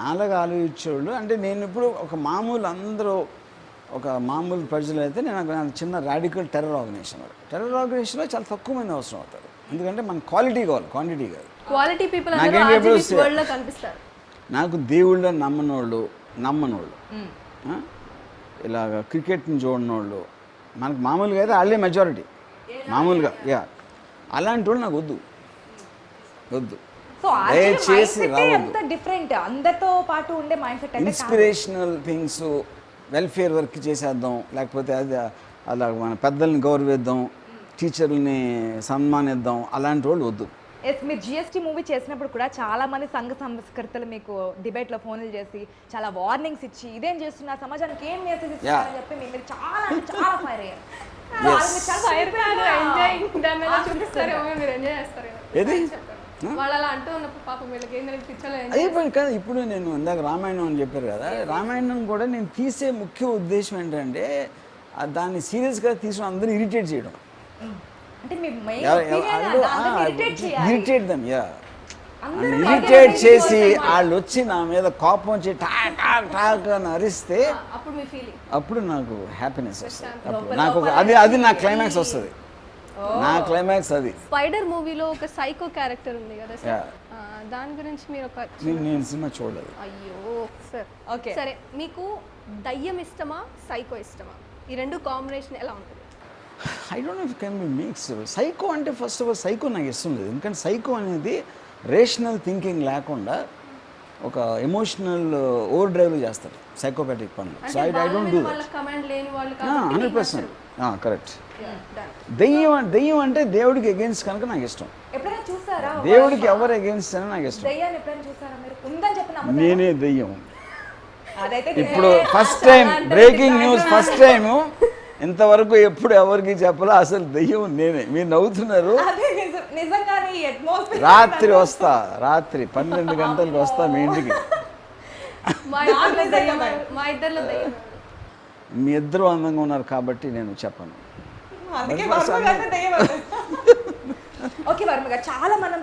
Speaker 3: నాలుగు ఆలోచించేవాళ్ళు. అంటే నేను ఇప్పుడు ఒక మామూలు అందరూ ఒక మామూలు ప్రజలు అయితే నేను చిన్న రాడికల్ టెర్రర్ ఆర్గనైజేషన్లో చాలా తక్కువ మంది అవసరం అవుతారు. ఎందుకంటే మన క్వాలిటీ కావాలి, క్వాంటిటీ కాదు.
Speaker 1: క్వాలిటీ పీపుల్ వరల్డ్ లో కనిపిస్తారు.
Speaker 3: నాకు దేవుళ్ళని నమ్మనోళ్ళు ఇలాగ క్రికెట్ని చూడనోళ్ళు, మనకు మామూలుగా అయితే వాళ్ళే మెజారిటీ మామూలుగా. యా అలాంటి వాళ్ళు నాకు వద్దు.
Speaker 2: సో
Speaker 3: దయచేసి
Speaker 2: ఎంత డిఫరెంట్ అందరితో పాటు ఉండే mind set.
Speaker 3: Inspirational things, welfare work చేసేద్దాం, లేకపోతే అది అలా మన పెద్దల్ని గౌరవిద్దాం, టీచర్లని సన్మానిద్దాం, అలాంటి వాళ్ళు వద్దు.
Speaker 2: ఎస్ మీరు జిఎస్టీ మూవీ చేసినప్పుడు కూడా చాలా మంది సంఘ సంస్కర్తలు మీకు డిబేట్లో ఫోన్లు చేసి చాలా వార్నింగ్స్ ఇచ్చి ఇదేం చేస్తున్నారు, సమాజానికి ఏం మెసేజ్ ఇస్తున్నారని చెప్పి మీరు చాలా చాలా ఫైర్ అయ్యారు.
Speaker 3: ఏది
Speaker 1: వాళ్ళు అలా అంటూ ఉన్నప్పుడు పాపం వీళ్ళకి ఏంటంటే పిక్చర్లో
Speaker 3: అయిపోయింది కదా. ఇప్పుడు నేను ఇందాక రామాయణం అని చెప్పారు కదా, రామాయణం కూడా నేను తీసే ముఖ్య ఉద్దేశం ఏంటంటే దాన్ని సీరియస్గా తీసుకుని అందరూ ఇరిటేట్ చేయడం. ఇరిటేట్ దమ్. ఇరిటేట్ చేసి వాళ్ళు వచ్చి నా మీద కోపం వచ్చి టాక్ టాక్ టాక్ అని అరిస్తే
Speaker 1: అప్పుడు మీ ఫీలింగ్,
Speaker 3: అప్పుడు నాకు హ్యాపీనెస్ వస్తుంది. అప్పుడు నాకు అది నా క్లైమాక్స్ వస్తుంది. నా క్లైమాక్స్ అది.
Speaker 1: స్పైడర్ మూవీలో ఒక సైకో క్యారెక్టర్ ఉంది కదా సార్, దాని గురించి మీరు ఒక
Speaker 3: నేను సినిమా చూడలేదు.
Speaker 1: అయ్యో సార్.
Speaker 2: ఓకే
Speaker 1: సరే, మీకు దయ్యం ఇష్టమా సైకో ఇష్టమా? ఈ రెండు కాంబినేషన్ ఎలా ఉంటుంది?
Speaker 3: I don't know if can be mix. Psycho అంటే ఫస్ట్ ఆఫ్ ఆల్ సైకో నాకు ఇష్టం లేదు. ఎందుకంటే సైకో అనేది రేషనల్ థింకింగ్ లేకుండా ఒక ఎమోషనల్ ఓవర్ డ్రైవ్ చేస్తారు సైకోపాటిక్ పనులు. So I don't do that. 100% correct. దెయ్యం అంటే దేవుడికి అగేన్స్ట్ కనుక నాకు ఇష్టం.
Speaker 2: ఎప్పుడైనా చూసారా
Speaker 3: దేవుడికి ఎవరు అగేన్స్ట్ అని నాకు ఇష్టం.
Speaker 2: దయ్యాన్ని ఎప్పుడైనా చూసారా మీరు? ఉందని చెప్పి నమ్ముతారా?
Speaker 3: నేనే దెయ్యం.
Speaker 2: అదైతే
Speaker 3: ఇప్పుడు first time breaking news, first time ఇంతవరకు ఎప్పుడు ఎవరికి చెప్పాలో అసలు దెయ్యం నేనే. మీరు నవ్వుతున్నారు. రాత్రి వస్తా, రాత్రి 12 గంటలకు వస్తా మీ ఇంటికి. మీ ఇద్దరు అందంగా ఉన్నారు కాబట్టి నేను చెప్పను.
Speaker 2: ఓకే వర్మ గారు, చాలా మనం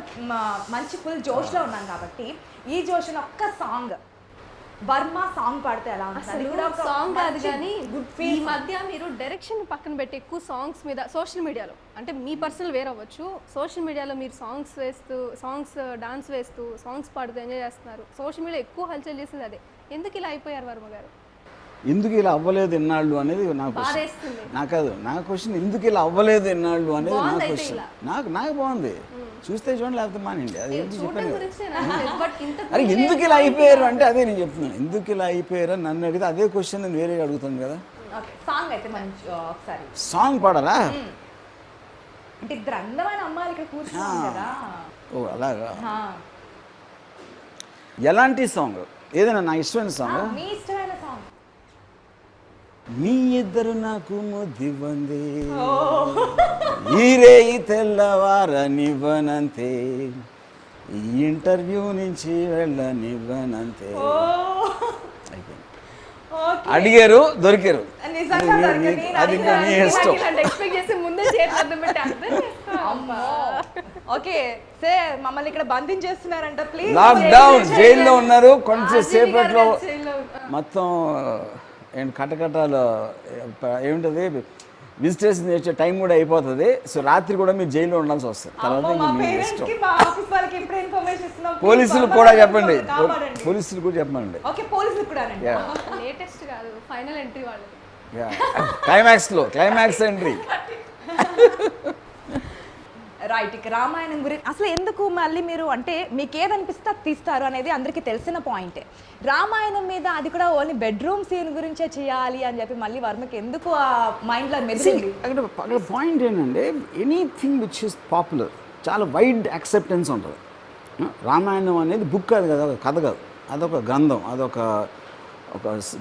Speaker 2: మంచి ఫుల్ జోష్లో ఉన్నాం కాబట్టి ఈ జోష్ ఒక్క సాంగ్ వర్మ సాంగ్ పాడితే ఎలా ఉంటుంది?
Speaker 1: సాంగ్ కాదు కానీ ఈ మధ్య మీరు డైరెక్షన్ పక్కన పెట్టి ఎక్కువ సాంగ్స్ మీద సోషల్ మీడియాలో, అంటే మీ పర్సనల్ వేరే అవ్వచ్చు, సోషల్ మీడియాలో మీరు సాంగ్స్ డాన్స్ వేస్తూ సాంగ్స్ పాడుతూ ఎంజాయ్ చేస్తున్నారు. సోషల్ మీడియా ఎక్కువ హల్చల్ చేసేది అదే. ఎందుకు ఇలా అయిపోయారు వర్మ గారు?
Speaker 3: ఎందుకు ఇలా అవ్వలేదు ఎన్నాళ్ళు అనేది నా క్వశ్చన్. నా క్వశ్చన్ ఎందుకు ఇలా అవ్వలేదు ఎన్నాళ్ళు అనేది నా క్వశ్చన్. నాకు బాగుంది. చూస్తే చూడండి, లేకపోతే మానండి. అది ఏంటి చెప్పాను. అరే ఎందుకు ఇలా అయిపోయారు అంటే అదే నేను చెప్తున్నాను. ఎందుకు ఇలా అయిపోయారు అని నన్ను అడిగితే అదే క్వశ్చన్ నేను వేరేగా అడుగుతాను కదా.
Speaker 2: సాంగ్ అయితే మంచి ఒకసారి
Speaker 3: సాంగ్ పాడాలా?
Speaker 2: అంటే ఇద్దరు అందమైన అమ్మాయిలు ఇక్కడ కూర్చున్నారు కదా.
Speaker 3: ఓ అలాగా. ఎలాంటి సాంగ్? ఏదైనా నా ఇష్టమైన సాంగ్
Speaker 2: మీ ఇష్టమైన సాంగ్.
Speaker 3: మీ ఇద్దరు నాకు ముద్దివ్వంది ఈరేయి తెల్లవారనివ్వనంతే ఈ ఇంటర్వ్యూ నుంచి వెళ్ళనివ్వనంతే. అయిపోయింది. అడిగారు దొరికారు, అది ఇంకా మీ ఇష్టం.
Speaker 1: ఎక్స్పెక్ట్ చేసి ముందే చేతులు అడ్డం పెట్టి అర్థం చేసుకో.
Speaker 2: ఓకే సార్, మమ్మల్ని ఇక్కడ బంధించేస్తున్నారంట. ప్లీజ్
Speaker 3: లాక్డౌన్, జైల్లో ఉన్నారు. కొంచెం సేపట్లో మొత్తం కటకటాలు ఏమిటది విజిటేషన్ చేసే టైం కూడా అయిపోతుంది. సో రాత్రి కూడా మీరు జైల్లో ఉండాల్సి వస్తుంది. తర్వాత మీ ఇష్టం. పోలీసులు కూడా చెప్పండి, పోలీసులు కూడా చెప్పండి.
Speaker 1: లేటెస్ట్ కాదు, ఫైనల్ ఎంట్రీ వాళ్ళది.
Speaker 3: Climax entry.
Speaker 2: రైట్. ఇక రామాయణం గురించి అసలు ఎందుకు మళ్ళీ మీరు అంటే మీకు ఏదనిపిస్తే అది తీస్తారు అనేది అందరికీ తెలిసిన పాయింటే. రామాయణం మీద అది కూడా ఓన్లీ బెడ్రూమ్ సీన్ గురించే చేయాలి అని చెప్పి మళ్ళీ వర్మకి ఎందుకు ఆ మైండ్లో మెదిలింది?
Speaker 3: అక్కడ పాయింట్ ఏంటంటే ఎనీథింగ్ విచ్ ఇస్ పాపులర్ చాలా వైడ్ యాక్సెప్టెన్స్ ఉంటుంది. రామాయణం అనేది బుక్ కాదు కదా, కథ కాదు, అదొక గ్రంథం, అదొక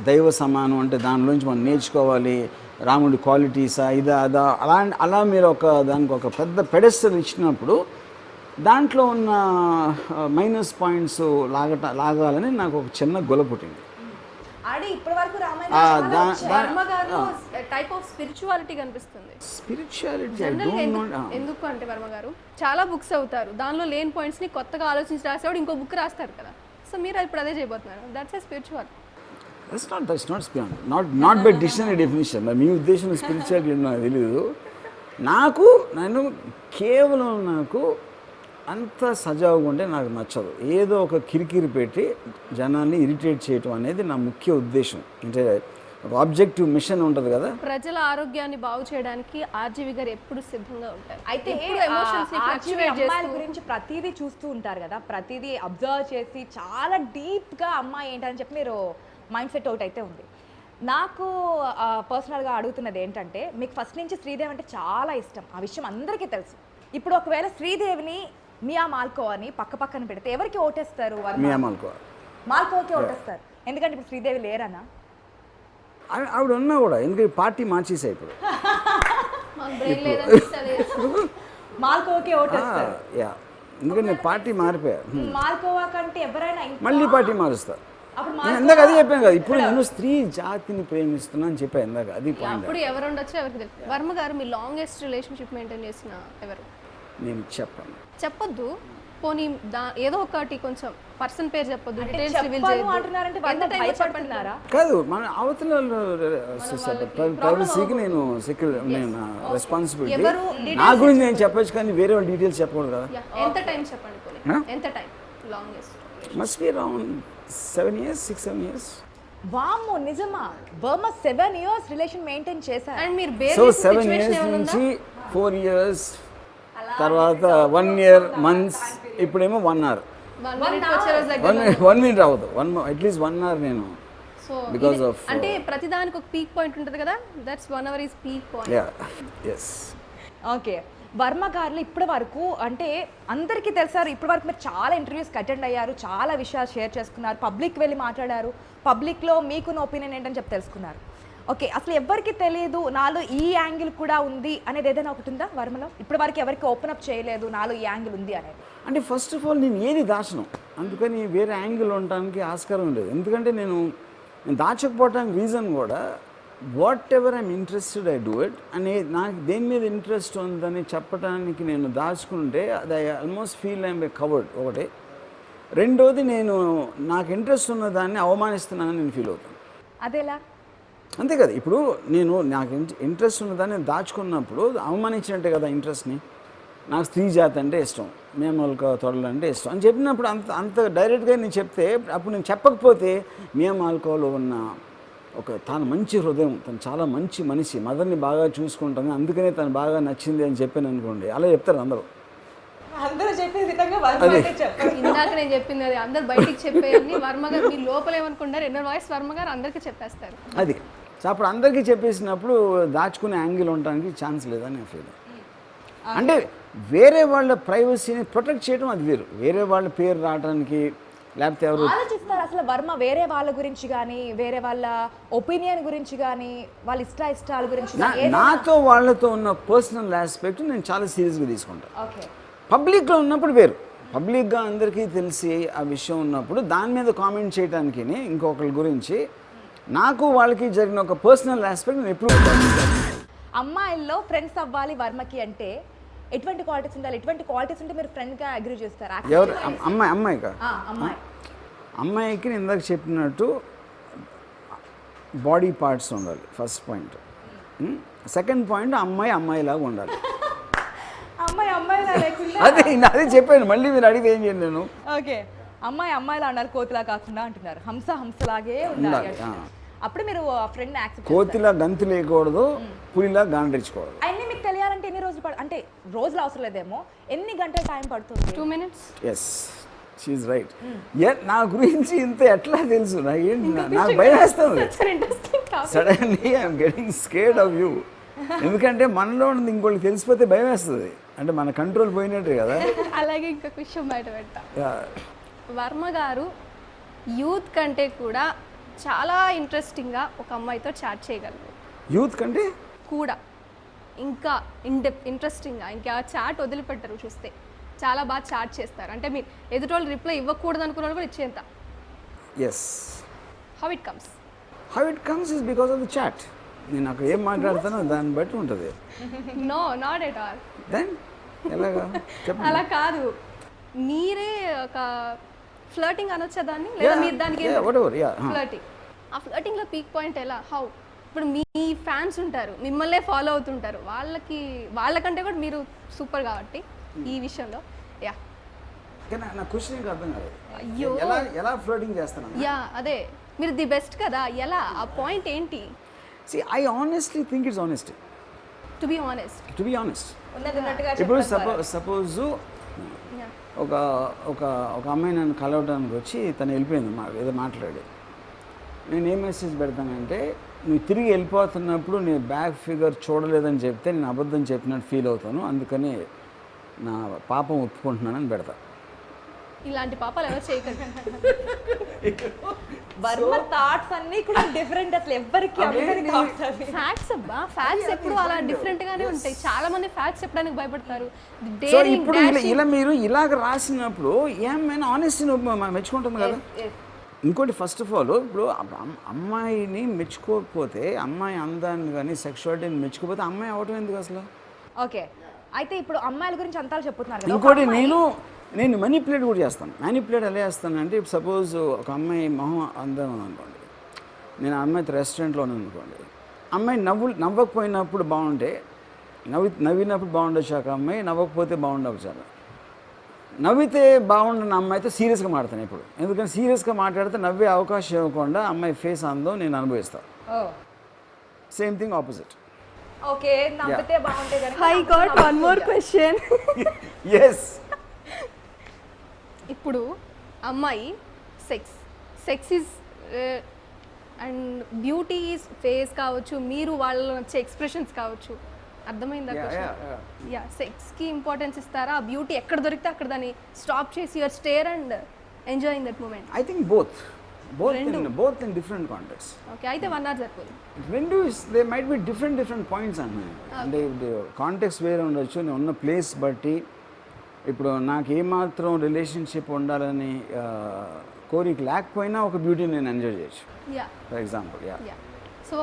Speaker 3: దైవ సమానం. అంటే దానిలోంచి మనం నేర్చుకోవాలి రాముడి క్వాలిటీసా ఇదా అదా అలా మీరు దానికి ఒక పెద్ద పెడెస్టల్ ఇచ్చినప్పుడు దాంట్లో ఉన్న మైనస్ పాయింట్స్ లాగాలని నాకు ఒక చిన్న గొల పుట్టింది.
Speaker 1: స్పిరిచువాలిటీ కనిపిస్తుంది.
Speaker 3: స్పిరిచువాలిటీ
Speaker 1: ఎందుకు అంటే వర్మ గారు చాలా బుక్స్ అవుతారు, దానిలో లేని పాయింట్స్ ని కొత్తగా ఆలోచించి రాసేవాడు ఇంకో బుక్ రాస్తారు కదా. సో మీరు ఇప్పుడు అదే చేయబోతున్నారు. That's a spirituality.
Speaker 3: That's not by dictionary definition. మీ ఉద్దేశం స్పిరిచువాలిటీ నాకు తెలియదు. నేను కేవలం అంత సజావుగా ఉంటే నాకు నచ్చదు. ఏదో ఒక కిరికిరి పెట్టి జనాన్ని ఇరిటేట్ చేయటం అనేది నా ముఖ్య ఉద్దేశం. అంటే ఒక ఆబ్జెక్టివ్ మిషన్ ఉంటుంది కదా.
Speaker 1: ప్రజల ఆరోగ్యాన్ని బాగు చేయడానికి ఆర్జీవి గారు ఎప్పుడు సిద్ధంగా ఉంటారు.
Speaker 2: అయితే అమ్మాయిల గురించి ప్రతిదీ చూస్తూ ఉంటారు కదా, ప్రతిదీ అబ్జర్వ్ చేసి చాలా డీప్గా అమ్మాయి ఏంటని చెప్పి మీరు మైండ్ సెట్ అవుట్ అయితే ఉంది. నాకు పర్సనల్గా అడుగుతున్నది ఏంటంటే, మీకు ఫస్ట్ నుంచి శ్రీదేవి అంటే చాలా ఇష్టం, ఆ విషయం అందరికీ తెలుసు. ఇప్పుడు ఒకవేళ శ్రీదేవిని మియా మాల్కోవాని పక్కన పెడితే ఎవరికి ఓటేస్తారు?
Speaker 3: మియా
Speaker 2: మాల్కోవాకి ఓటేస్తారు. ఎందుకంటే ఇప్పుడు శ్రీదేవి లేరనా?
Speaker 3: ఆవిడ ఉన్నా కూడా ఎందుకంటే పార్టీ మార్చేసాయి ఇప్పుడు.
Speaker 2: మాల్కోవాకి ఓటేస్తారు.
Speaker 3: ఎందుకంటే పార్టీ మారిపోయా.
Speaker 2: మాల్కోవా కంటే ఎవరైనా
Speaker 3: మళ్ళీ పార్టీ మారుస్తారు. ఇందాక అది చెప్పాను కదా, ఇప్పుడు నేను స్త్రీ జాతిని ప్రేమిస్తున్నా అని చెప్పాను ఇందాక. అది
Speaker 1: అప్పుడు ఎవరు ఉండొచ్చు ఎవరికి తెలుసు. వర్మ గారు మీ లాంగెస్ట్ రిలేషన్షిప్ మెయింటైన్ చేసిన ఎవరు?
Speaker 3: నేను చెప్పొద్దు.
Speaker 1: పోనీ ఏదో ఒకటి కొంచెం పర్సన్ పేరు చెప్పొద్దు, డీటెయిల్స్ రివీల్
Speaker 3: కాదు. మన అవతల ప్రైవసీకి నేను రెస్పాన్సిబిలిటీ నా గురించి నేను చెప్పొచ్చు, కానీ వేరే వాళ్ళ డీటెయిల్స్ చెప్పకూడదు కదా.
Speaker 1: ఎంత టైం చెప్పండి, ఎంత time longest?
Speaker 3: Must be around 7 years, 6-7 years.
Speaker 2: వామ్మో, నిజమా? వర్మ 7 years రిలేషన్ మెయింటైన్ చేశారు.
Speaker 1: అండ్ మీరు
Speaker 3: సో 7 years నుంచి 4 years, తర్వాత 1 year months, ఇప్పుడేమో 1 hour. 1 minute అవ్వదు, అట్లీస్ట్ 1 hour నేను.
Speaker 1: సో బికాజ్ ఆఫ్ అంటే ప్రతిదానికి ఒక పీక్ పాయింట్ ఉంటుంది కదా, that's 1 hour is peak point.
Speaker 3: yes.
Speaker 2: Okay. Varma గారు ఇప్పటి వరకు అంటే అందరికీ తెలుసారు, ఇప్పటి వరకు మీరు చాలా ఇంటర్వ్యూస్కి అటెండ్ అయ్యారు, చాలా విషయాలు షేర్ చేసుకున్నారు, పబ్లిక్ వెళ్ళి మాట్లాడారు, పబ్లిక్లో మీకున్న ఒపీనియన్ ఏంటని చెప్పి తెలుసుకున్నారు. ఓకే, అసలు ఎవరికి తెలియదు నాలో ఈ యాంగిల్ కూడా ఉంది అనేది ఏదైనా ఒకటి ఉందా వర్మలో? ఇప్పటి వరకు ఎవరికి ఓపెన్ అప్ చేయలేదు నాలో ఈ యాంగిల్ ఉంది అనేది.
Speaker 3: అంటే ఫస్ట్ ఆఫ్ ఆల్ నేను ఏది దాచను, అందుకని వేరే యాంగిల్ ఉండడానికి ఆస్కారం ఉండేది. ఎందుకంటే నేను దాచకపోవడానికి రీజన్ కూడా what ever I'm interested I do it అని, నాకు దేని మీద ఇంట్రెస్ట్ ఉందని చెప్పడానికి నేను దాచుకుంటే అది I almost feel I'm covered. ఒకటి. రెండోది, నాకు ఇంట్రెస్ట్ ఉన్న దాన్ని అవమానిస్తున్నానని నేను ఫీల్ అవుతాను.
Speaker 2: అదేలా?
Speaker 3: అంతే కదా. ఇప్పుడు నాకు ఇంట్రెస్ట్ ఉన్నదాన్ని దాచుకున్నప్పుడు అవమానించినట్టే కదా ఇంట్రెస్ట్ని. నాకు స్త్రీ జాతి అంటే ఇష్టం, మియామాల్క తొడలు అంటే ఇష్టం అని చెప్పినప్పుడు అంత డైరెక్ట్గా నేను చెప్తే, అప్పుడు నేను చెప్పకపోతే మియామాల్కోలో ఉన్న తను మంచి హృదయం, తను చాలా మంచి మనిషి, మదర్ని బాగా చూసుకుంటుంది, అందుకనే తను బాగా నచ్చింది అని చెప్పాను అనుకోండి, అలా చెప్తారు అందరూ.
Speaker 1: ఇందాక నేను చెప్పింది అది అందరు బయటికి చెప్పేయని వర్మ గారు మీ లోపల ఏమనుకుంటారు, ఇన్నర్ వాయిస్ వర్మ గారు అందరికీ చెప్పేస్తారు.
Speaker 3: అది సో అప్పుడు అందరికీ చెప్పేసినప్పుడు దాచుకునే యాంగిల్ ఉండడానికి ఛాన్స్ లేదని నేను ఫీల్. అంటే వేరే వాళ్ళ ప్రైవసీని ప్రొటెక్ట్ చేయడం అది వేరు, వేరే వాళ్ళ పేరు రావడానికి లేకపోతే ఎవరు
Speaker 2: ఆలోచిస్తారు అసలు వర్మ వేరే వాళ్ళ గురించి కానీ వేరే వాళ్ళ ఒపీనియన్ గురించి కానీ వాళ్ళ ఇష్టాల గురించి
Speaker 3: నాతో వాళ్ళతో ఉన్న పర్సనల్ ఆస్పెక్ట్ నేను చాలా సీరియస్గా తీసుకుంటాను.
Speaker 2: ఓకే
Speaker 3: పబ్లిక్లో ఉన్నప్పుడు వేరు, పబ్లిక్గా అందరికీ తెలిసి ఆ విషయం ఉన్నప్పుడు దాని మీద కామెంట్ చేయడానికి ఇంకొకరి గురించి నాకు వాళ్ళకి జరిగిన ఒక పర్సనల్ ఆస్పెక్ట్ నేను ఎప్పుడు
Speaker 2: అమ్మాయిల్లో ఫ్రెండ్స్ అవ్వాలి వర్మకి అంటే ఎటువంటి క్వాలిటీస్ ఉండాలి, ఎటువంటి క్వాలిటీస్ ఉంటే మీరు ఫ్రెండ్గా అగ్రీ చేస్తారు?
Speaker 3: ఎవరు అమ్మాయికా?
Speaker 2: అమ్మాయి
Speaker 3: అమ్మాయికి నేను ఇందాక చెప్పినట్టు బాడీ పార్ట్స్ ఉండాలి ఫస్ట్ పాయింట్. సెకండ్ పాయింట్ అమ్మాయిలాగా ఉండాలి.
Speaker 2: అమ్మాయిలా లేకుండా
Speaker 3: అదే చెప్పాను, మళ్ళీ మీరు అడిగి ఏం చేయను నేను.
Speaker 2: ఓకే, అమ్మాయిలా ఉండాలి, కోతిలా కాకుండా అంటున్నారు. హంసలాగే ఉండాలి. అప్పుడు మీరు ఫ్రెండ్ యాక్సెప్ట్
Speaker 3: కోతిలా గంతు లేకూడదు, పులిలా గాండ్రించకూడదు.
Speaker 2: అన్నీ మీకు తెలియాలంటే ఎన్ని రోజులు అంటే రోజులు అవసరం లేదేమో, ఎన్ని గంటల టైం పడుతుంది?
Speaker 1: 2 minutes.
Speaker 3: Yes, she's right. నా గురించి ఇంత ఎట్లా తెలుసు? నాకు భయం వేస్తుంది. Suddenly I'm getting scared of you. ఎందుకంటే మనలో ఉన్నది ఇంకోటి తెలిసిపోతే భయం వేస్తుంది, అంటే మన కంట్రోల్ పోయినట్టు కదా.
Speaker 1: అలాగే ఇంకొక విషయం బయట పెట్టా, వర్మ గారు యూత్ కంటే కూడా చాలా ఇంట్రెస్టింగ్గా ఒక అమ్మాయితో చాట్ చేయగలరు.
Speaker 3: యూత్ కంటే
Speaker 1: కూడా ఇంకా ఇంట్రెస్టింగ్గా ఇంకా చాట్ వదిలిపెట్టరు. చూస్తే చాలా బాగా చాట్ చేస్తారు. అంటే మీరు ఎదుటోళ్ళు రిప్లై ఇవ్వకూడదు అనుకున్న కూడా ఇచ్చేంత.
Speaker 3: Yes.
Speaker 1: How it comes
Speaker 3: is because of the chat. నేను అక్కడ ఏం మాట్లాడుతానో దాన్ని బట్టి ఉంటుంది.
Speaker 1: No, not at all.
Speaker 3: Then ఎలాగా?
Speaker 1: అలా కాదు, మీరే ఒక ఫ్లర్టింగ్ అనొచ్చా దాన్ని, లేదా మీరు దానికి ఫ్లర్టింగ్. ఆ ఫ్లర్టింగ్లో పీక్ పాయింట్ ఎలా? హౌ? ఇప్పుడు మీ ఫ్యాన్స్ ఉంటారు, మిమ్మల్నే ఫాలో అవుతుంటారు, వాళ్ళకంటే కూడా మీరు సూపర్ కాబట్టి ఈ విషయంలో. యా,
Speaker 3: నా క్వశ్చన్ ఇంకా అర్థం కాలేదు.
Speaker 1: అయ్యో,
Speaker 3: ఎలా ఫ్లర్టింగ్ చేస్తాను?
Speaker 1: యా, అదే మీరు ది బెస్ట్ కదా, ఎలా? ఆ పాయింట్ ఏంటి?
Speaker 3: See, I honestly think it's honesty.
Speaker 1: To be honest.
Speaker 3: ఇప్పుడు సపోజ్ ఒక అమ్మాయి నన్ను కలవడానికి వచ్చి తను వెళ్ళిపోయింది, ఏదో మాట్లాడి. నేను ఏం మెసేజ్ పెడతానంటే, నువ్వు తిరిగి వెళ్ళిపోతున్నప్పుడు నీ బ్యాక్ ఫిగర్ చూడలేదని చెప్తే నేను అబద్ధం చెప్పినట్టు ఫీల్ అవుతాను, అందుకని నా పాపం ఒప్పుకుంటున్నానని పెడతా.
Speaker 1: ఇలాంటి పాపాలు ఎవరు చేయకండి.
Speaker 2: వర్మ థాట్స్ అన్నీ కూడా డిఫరెంట్, అసలు ఎవ్వరికి
Speaker 1: ఫ్యాక్ట్స్ అబ్బా, ఫ్యాక్ట్స్ ఎప్పుడు అలా డిఫరెంట్ గానే ఉంటాయి. చాలా మంది ఫ్యాక్ట్స్ చెప్పడానికి భయపడతారు.
Speaker 3: సో ఇప్పుడు ఇలా మీరు ఇలాగ రాసినప్పుడు ఏమైనా ఆనెస్టీ మెచ్చుకుంటుంది కదా. ఇంకోటి ఫస్ట్ ఆఫ్ ఆల్, ఇప్పుడు అమ్మాయిని మెచ్చుకోకపోతే, అమ్మాయి అందాన్ని కానీ సెక్షువాలిటీని మెచ్చుకోకపోతే అమ్మాయి అవటం ఎందుకు అసలు?
Speaker 2: ఓకే, అయితే ఇప్పుడు అమ్మాయిల గురించి అంతా చెప్తున్నారు.
Speaker 3: ఇంకోటి నేను మనిపులేట్ కూడా చేస్తాను. మ్యానిపులేట్ ఎలా చేస్తానంటే, ఇప్పుడు సపోజ్ ఒక అమ్మాయి మొహం అందం అనుకోండి, నేను ఆ అమ్మాయితో రెస్టారెంట్లో అనుకోండి, అమ్మాయి నవ్వకపోయినప్పుడు బాగుంటే, నవ్వినప్పుడు బాగుండొచ్చు ఒక అమ్మాయి, నవ్వకపోతే బాగుండవచ్చు. నవ్వితే బాగుండని అమ్మాయితో సీరియస్గా మాట్లాడతాను ఇప్పుడు, ఎందుకంటే సీరియస్గా మాట్లాడితే నవ్వే అవకాశం ఇవ్వకుండా అమ్మాయి ఫేస్ అందం నేను అనుభవిస్తాను. Same thing opposite.
Speaker 2: ఓకే, నవ్వితే బాగుంటే కనుక
Speaker 1: I got one more question.
Speaker 3: yes.
Speaker 1: ఇప్పుడు అమ్మాయి sex is and beauty is face కావచ్చు, మీరు వాళ్ళలో వచ్చే ఎక్స్ప్రెషన్స్ కావచ్చు. అర్థమైందా? యా, సెక్స్కి ఇంపార్టెన్స్ ఇస్తారా? ఆ బ్యూటీ ఎక్కడ దొరికితే అక్కడ దాన్ని స్టాప్ చేసి your stare and enjoying that moment.
Speaker 3: I think both in different contexts.
Speaker 1: Okay, అయితే 1 hour సరిపోదు.
Speaker 3: రెండు they might be different points అన్నాయి. అంటే కాంటెక్స్ట్ వేరే ఉండొచ్చు, నేను ఉన్న ప్లేస్ బట్టి. ఇప్పుడు నాకు ఏమాత్రం రిలేషన్షిప్ ఉండాలని కోరిక లేకపోయినా ఒక బ్యూటీని నేను ఎంజాయ్ చేయొచ్చు, ఫర్ ఎగ్జాంపుల్.
Speaker 1: సో